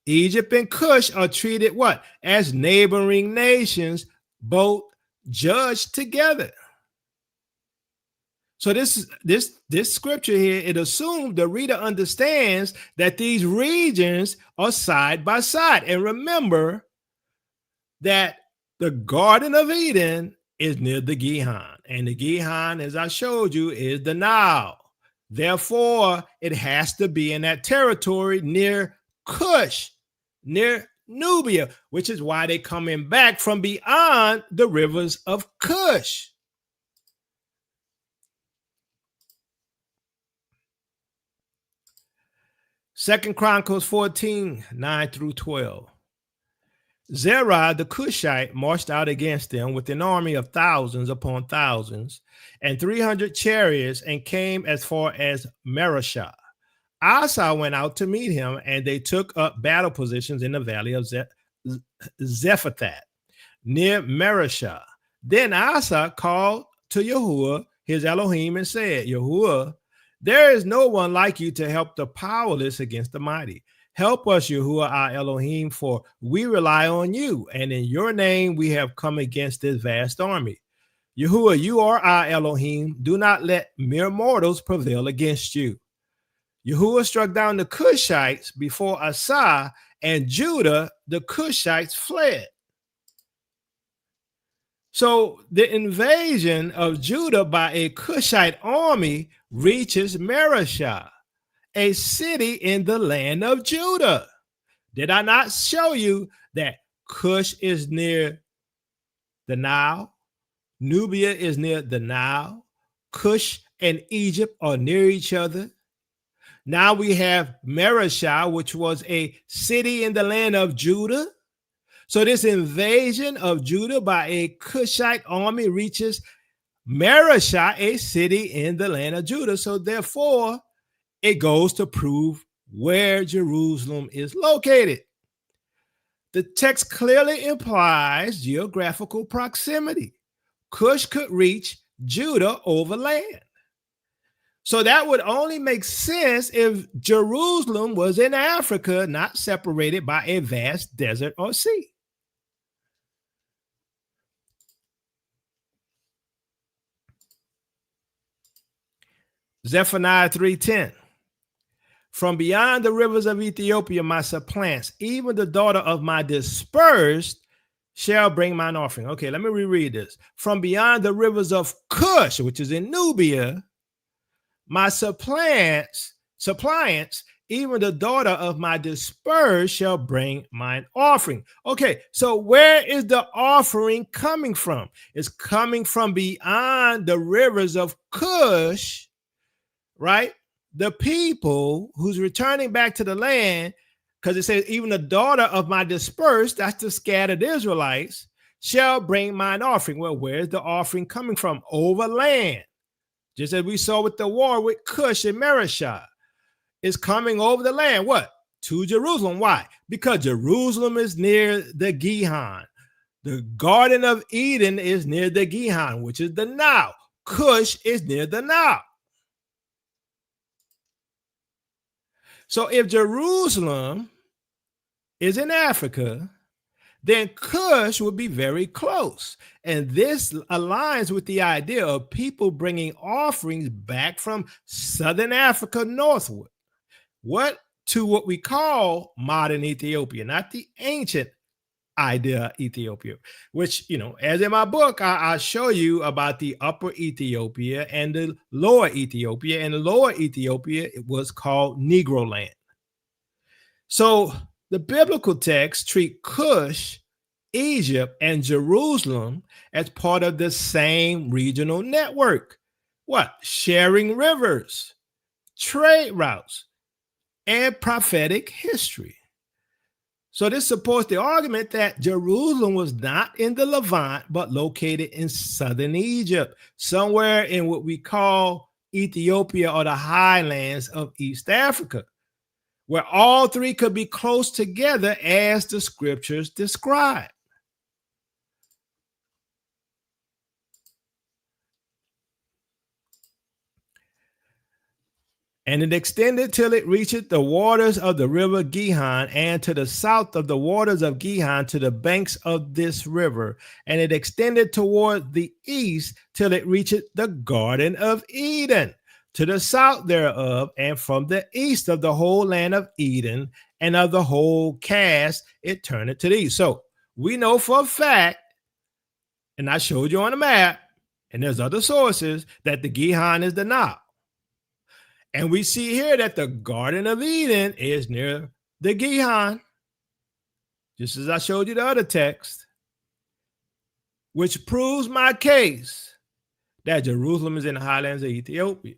Egypt and Cush are treated what? As neighboring nations, both judged together. So this scripture here, it assumes the reader understands that these regions are side by side. And remember that the Garden of Eden is near the Gihon. And the Gihon, as I showed you, is the Nile. Therefore, it has to be in that territory near Cush, near Nubia, which is why they're coming back from beyond the rivers of Cush. 2 Chronicles 14, 9 through 12. Zerah the Cushite marched out against them with an army of thousands upon thousands and 300 chariots and came as far as Marashah. Asa went out to meet him, and they took up battle positions in the valley of Zephathath near Marashah. Then Asa called to Yahuwah, his Elohim, and said, Yahuwah, there is no one like you to help the powerless against the mighty. Help us, Yahuwah, our Elohim, for we rely on you, and in your name we have come against this vast army. Yahuwah, you are our Elohim. Do not let mere mortals prevail against you. Yahuwah struck down the Cushites before Asa, and Judah, the Cushites, fled. So the invasion of Judah by a Cushite army reaches Marashah, a city in the land of Judah. Did I not show you that Cush is near the Nile? Nubia is near the Nile. Cush and Egypt are near each other. Now we have Marashah, which was a city in the land of Judah. So this invasion of Judah by a Cushite army reaches Marashah, a city in the land of Judah. So therefore, it goes to prove where Jerusalem is located. The text clearly implies geographical proximity. Cush could reach Judah over land. So that would only make sense if Jerusalem was in Africa, not separated by a vast desert or sea. Zephaniah 3:10. From beyond the rivers of Ethiopia, my supplants, even the daughter of my dispersed, shall bring mine offering. Okay, let me reread this. From beyond the rivers of Cush, which is in Nubia, my suppliants, even the daughter of my dispersed shall bring mine offering. Okay, so where is the offering coming from? It's coming from beyond the rivers of Cush, right? The people who's returning back to the land, because it says, even the daughter of my dispersed, that's the scattered Israelites, shall bring mine offering. Well, where's the offering coming from? Over land. Just as we saw with the war with Cush and Marashah. It's coming over the land. What? To Jerusalem. Why? Because Jerusalem is near the Gihon. The Garden of Eden is near the Gihon, which is the Nile. Cush is near the Nile. So if Jerusalem is in Africa, then Cush would be very close. And this aligns with the idea of people bringing offerings back from southern Africa northward. To what we call modern Ethiopia, not the ancient idea Ethiopia, which, as in my book, I show you about the upper Ethiopia and the lower Ethiopia. And the lower Ethiopia, it was called Negro land. So the biblical texts treat Cush, Egypt, and Jerusalem as part of the same regional network. What? Sharing rivers, trade routes, and prophetic history. So this supports the argument that Jerusalem was not in the Levant, but located in southern Egypt, somewhere in what we call Ethiopia or the highlands of East Africa, where all three could be close together as the scriptures describe. And it extended till it reached the waters of the river Gihon, and to the south of the waters of Gihon to the banks of this river. And it extended toward the east till it reached the Garden of Eden, to the south thereof, and from the east of the whole land of Eden and of the whole cast, it turned to the east. So we know for a fact, and I showed you on the map, and there's other sources, that the Gihon is the Nile. And we see here that the Garden of Eden is near the Gihon, just as I showed you the other text, which proves my case that Jerusalem is in the highlands of Ethiopia.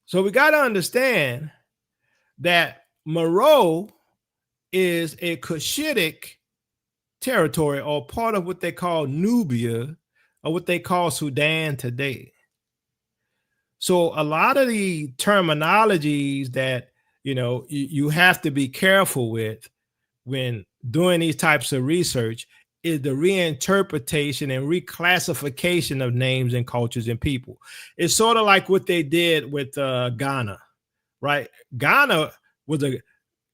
So we got to understand that Meroe is a Cushitic territory, or part of what they call Nubia, or what they call Sudan today. So a lot of the terminologies that you have to be careful with when doing these types of research is the reinterpretation and reclassification of names and cultures and people. It's sort of like what they did with Ghana, right? Ghana was a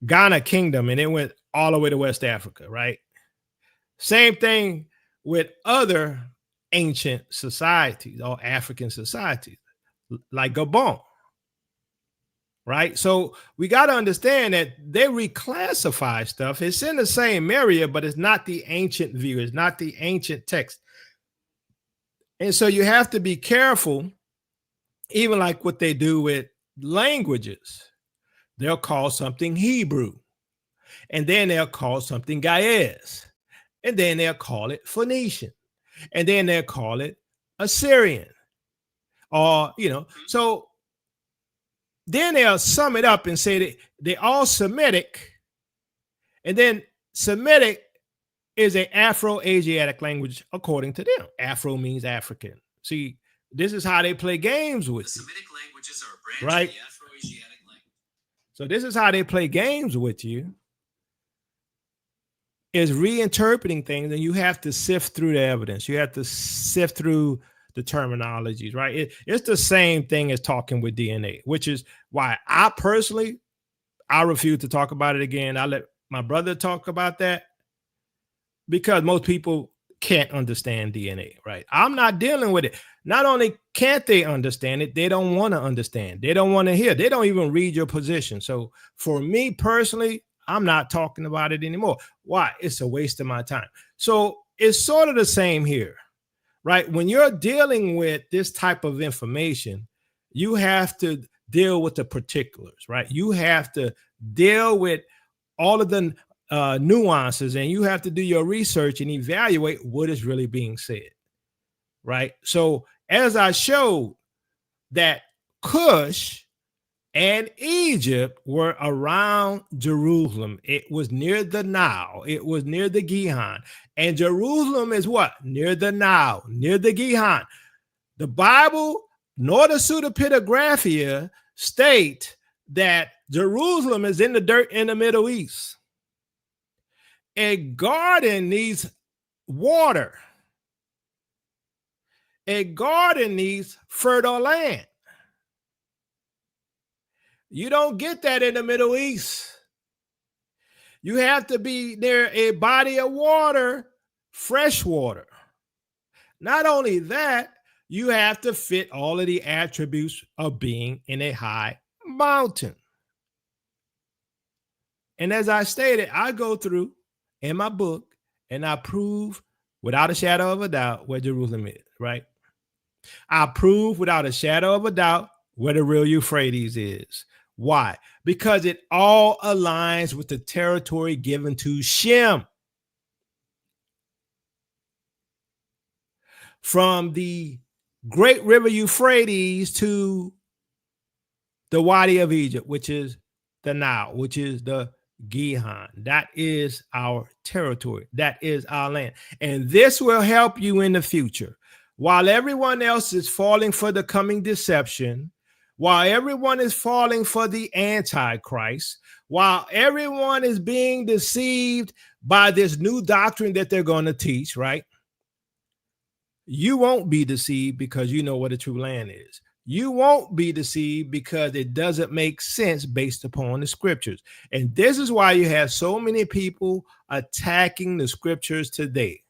Ghana kingdom, and it went all the way to West Africa, right? Same thing with other ancient societies or African societies, like Gabon, right? So we got to understand that they reclassify stuff. It's in the same area, but it's not the ancient view. It's not the ancient text. And so you have to be careful, even like what they do with languages. They'll call something Hebrew, and then they'll call something Ge'ez, and then they'll call it Phoenician, and then they'll call it Assyrian, or, so then they'll sum it up and say that they're all Semitic, and then Semitic is an Afro-Asiatic language according to them. Afro means African. See, this is how they play games with you. Semitic languages are a branch of the Afro-Asiatic language. So this is how they play games with you, is reinterpreting things, and you have to sift through the evidence. You have to sift through the terminologies, right? It's the same thing as talking with DNA, which is why I refuse to talk about it again. I let my brother talk about that, because most people can't understand DNA, right? I'm not dealing with it. Not only can't they understand it, they don't want to understand. They don't want to hear. They don't even read your position. So for me personally, I'm not talking about it anymore. Why? It's a waste of my time. So it's sort of the same here, right? When you're dealing with this type of information, you have to deal with the particulars, right? You have to deal with all of the nuances, and you have to do your research and evaluate what is really being said, right? So as I showed, that Cush and Egypt were around Jerusalem. It was near the Nile. It was near the Gihon. And Jerusalem is what? Near the Nile, near the Gihon. The Bible nor the pseudepigraphia state that Jerusalem is in the dirt in the Middle East. A garden needs water. A garden needs fertile land. You don't get that in the Middle East. You have to be near a body of water, fresh water. Not only that, you have to fit all of the attributes of being in a high mountain. And as I stated, I go through in my book and I prove without a shadow of a doubt where Jerusalem is, right? I prove without a shadow of a doubt where the real Euphrates is. Why? Because it all aligns with the territory given to Shem. From the great river Euphrates to the Wadi of Egypt, which is the Nile, which is the Gihon. That is our territory. That is our land. And this will help you in the future. While everyone else is falling for the coming deception, while everyone is falling for the Antichrist, while everyone is being deceived by this new doctrine that they're going to teach, right? You won't be deceived because you know what a true land is. You won't be deceived because it doesn't make sense based upon the scriptures. And this is why you have so many people attacking the scriptures today.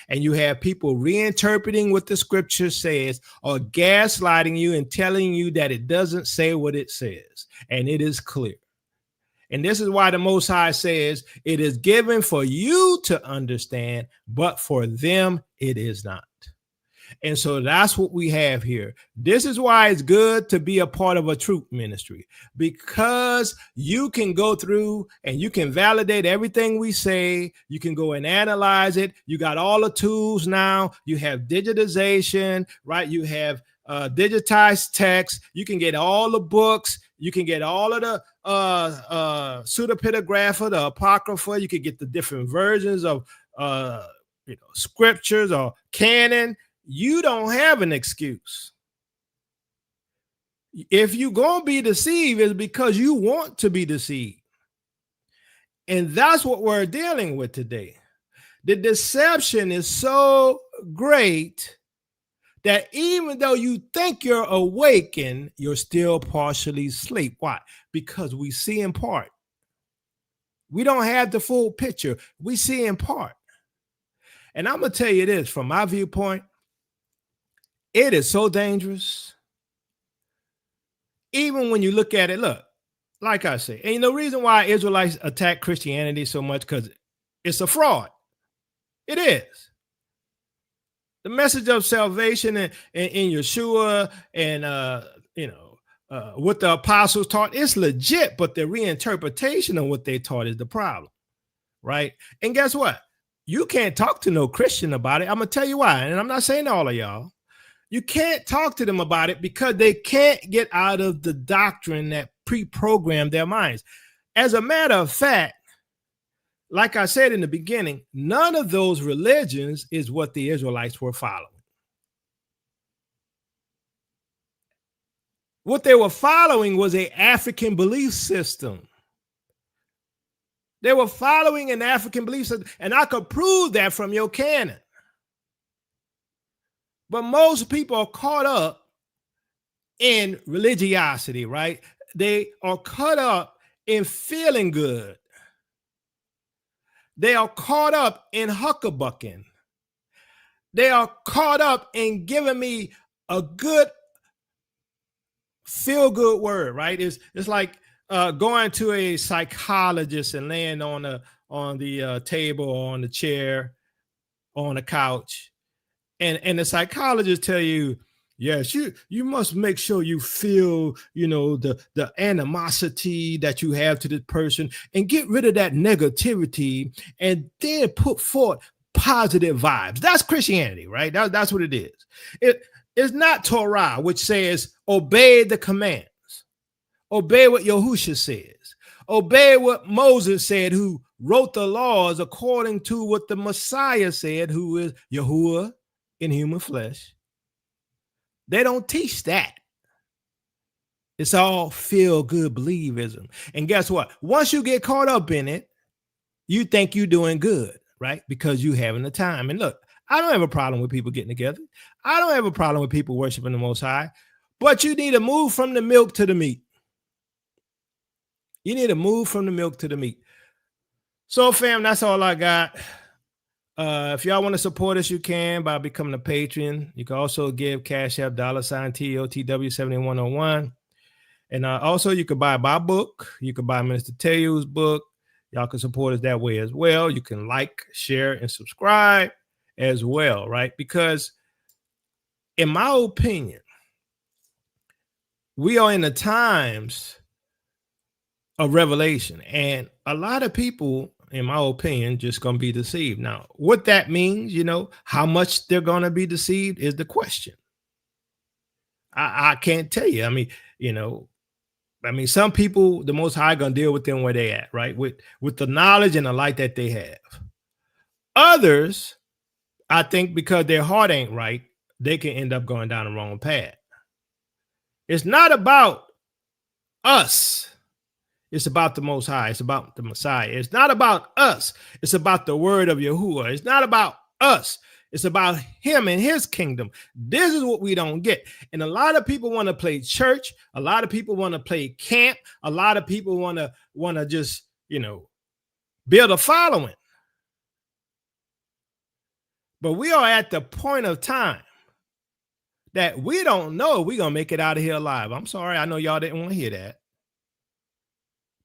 And you have people reinterpreting what the scripture says or gaslighting you and telling you that it doesn't say what it says. And it is clear. And this is why the Most High says it is given for you to understand, but for them it is not. And so that's what we have here. This is why it's good to be a part of a truth ministry, because you can go through and you can validate everything we say. You can go and analyze it. You got all the tools now. You have digitization, right? You have digitized text. You can get all the books. You can get all of the pseudepigrapha, the apocrypha. You can get the different versions of scriptures or canon. You don't have an excuse. If you're going to be deceived, it's because you want to be deceived. And that's what we're dealing with today. The deception is so great that even though you think you're awakened, you're still partially asleep. Why? Because we see in part. We don't have the full picture. We see in part. And I'm going to tell you this, from my viewpoint, it is so dangerous. Even when you look at it, look, like I say, and the reason why Israelites attack Christianity so much, because it's a fraud. It is. The message of salvation in Yeshua and, what the apostles taught, it's legit, but the reinterpretation of what they taught is the problem, right? And guess what? You can't talk to no Christian about it. I'm going to tell you why, and I'm not saying all of y'all. You can't talk to them about it because they can't get out of the doctrine that pre-programmed their minds. As a matter of fact, like I said in the beginning, none of those religions is what the Israelites were following. What they were following was an African belief system. They were following an African belief system, and I could prove that from your canon. But most people are caught up in religiosity, right? They are caught up in feeling good. They are caught up in huckabucking. They are caught up in giving me a good feel-good word, right? It's like going to a psychologist and laying on the table or on the chair, on the couch. And the psychologists tell you, yes, you must make sure you feel, the animosity that you have to this person and get rid of that negativity and then put forth positive vibes. That's Christianity, right? That's what it is. It's not Torah, which says obey the commands. Obey what Yahushua says. Obey what Moses said, who wrote the laws according to what the Messiah said, who is Yahuwah in human flesh. They don't teach that. It's all feel-good believism. And guess what? Once you get caught up in it, you think you're doing good, right? Because you're having the time. And look, I don't have a problem with people getting together. I don't have a problem with people worshiping the Most High. But you need to move from the milk to the meat. You need to move from the milk to the meat. So, fam, that's all I got. If y'all want to support us, you can by becoming a patron. You can also give Cash App $TOTW7101. And also you can buy my book. You can buy Minister Teyu's book. Y'all can support us that way as well. You can like, share, and subscribe as well, right? Because in my opinion, we are in the times of revelation. And a lot of people, in my opinion, just going to be deceived. Now, what that means, how much they're going to be deceived is the question. I can't tell you. Some people, the Most High going to deal with them where they at, right? With the knowledge and the light that they have. Others, I think because their heart ain't right, they can end up going down the wrong path. It's not about us. It's about the Most High. It's about the Messiah. It's not about us. It's about the word of Yahuwah. It's not about us. It's about him and his kingdom. This is what we don't get. And a lot of people want to play church. A lot of people want to play camp. A lot of people want to just, build a following. But we are at the point of time that we don't know if we're going to make it out of here alive. I'm sorry. I know y'all didn't want to hear that.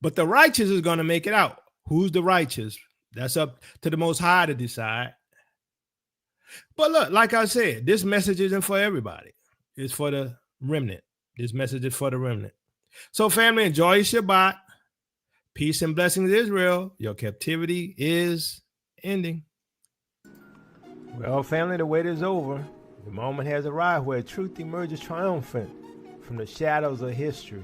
But the righteous is going to make it out. Who's the righteous? That's up to the Most High to decide. But look, like I said, this message isn't for everybody. It's for the remnant. This message is for the remnant. So, family, enjoy your Shabbat. Peace and blessings, Israel. Your captivity is ending. Well, family, the wait is over. The moment has arrived where truth emerges triumphant from the shadows of history.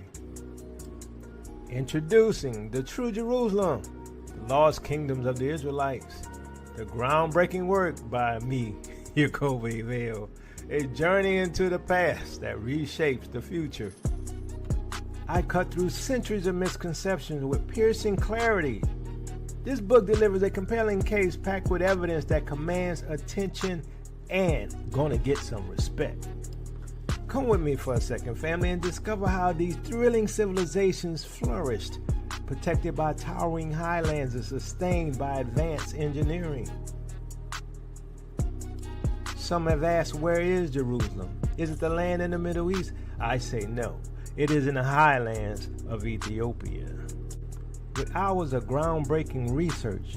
Introducing the true Jerusalem, the lost kingdoms of the Israelites, the groundbreaking work by me, Jacoby Vale, a journey into the past that reshapes the future. I cut through centuries of misconceptions with piercing clarity. This book delivers a compelling case packed with evidence that commands attention and gonna get some respect. Come with me for a second, family, and discover how these thrilling civilizations flourished, protected by towering highlands and sustained by advanced engineering. Some have asked, where is Jerusalem? Is it the land in the Middle East? I say no. It is in the highlands of Ethiopia. With hours of groundbreaking research,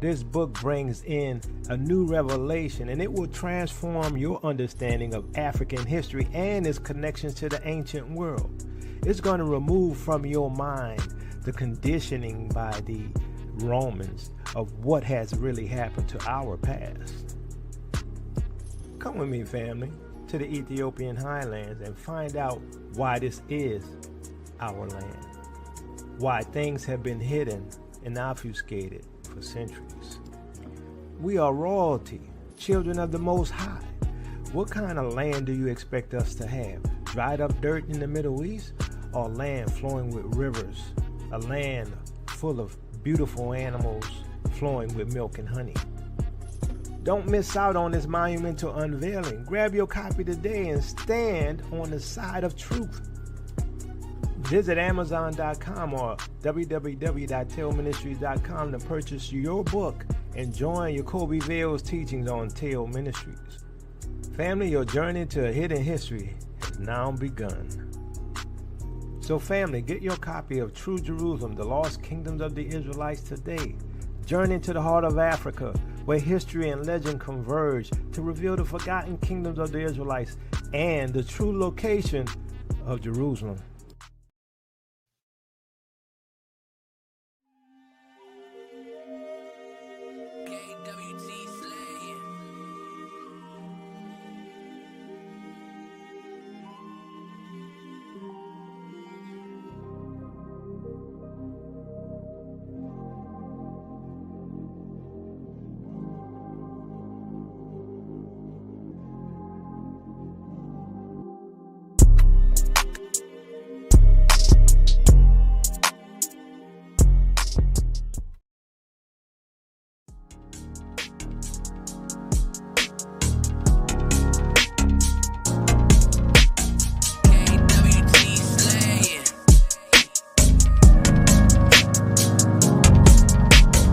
this book brings in a new revelation, and it will transform your understanding of African history and its connections to the ancient world. It's going to remove from your mind the conditioning by the Romans of what has really happened to our past. Come with me, family, to the Ethiopian highlands and find out why this is our land, why things have been hidden and obfuscated for centuries. We are royalty, children of the Most High. What kind of land do you expect us to have? Dried up dirt in the Middle East, or land flowing with rivers? A land full of beautiful animals flowing with milk and honey. Don't miss out on this monumental unveiling. Grab your copy today and stand on the side of truth. Visit Amazon.com or www.tailministries.com to purchase your book and join Jacoby Vale's teachings on Tail Ministries. Family, your journey to a hidden history has now begun. So family, get your copy of True Jerusalem, the Lost Kingdoms of the Israelites today. Journey to the heart of Africa, where history and legend converge to reveal the forgotten kingdoms of the Israelites and the true location of Jerusalem.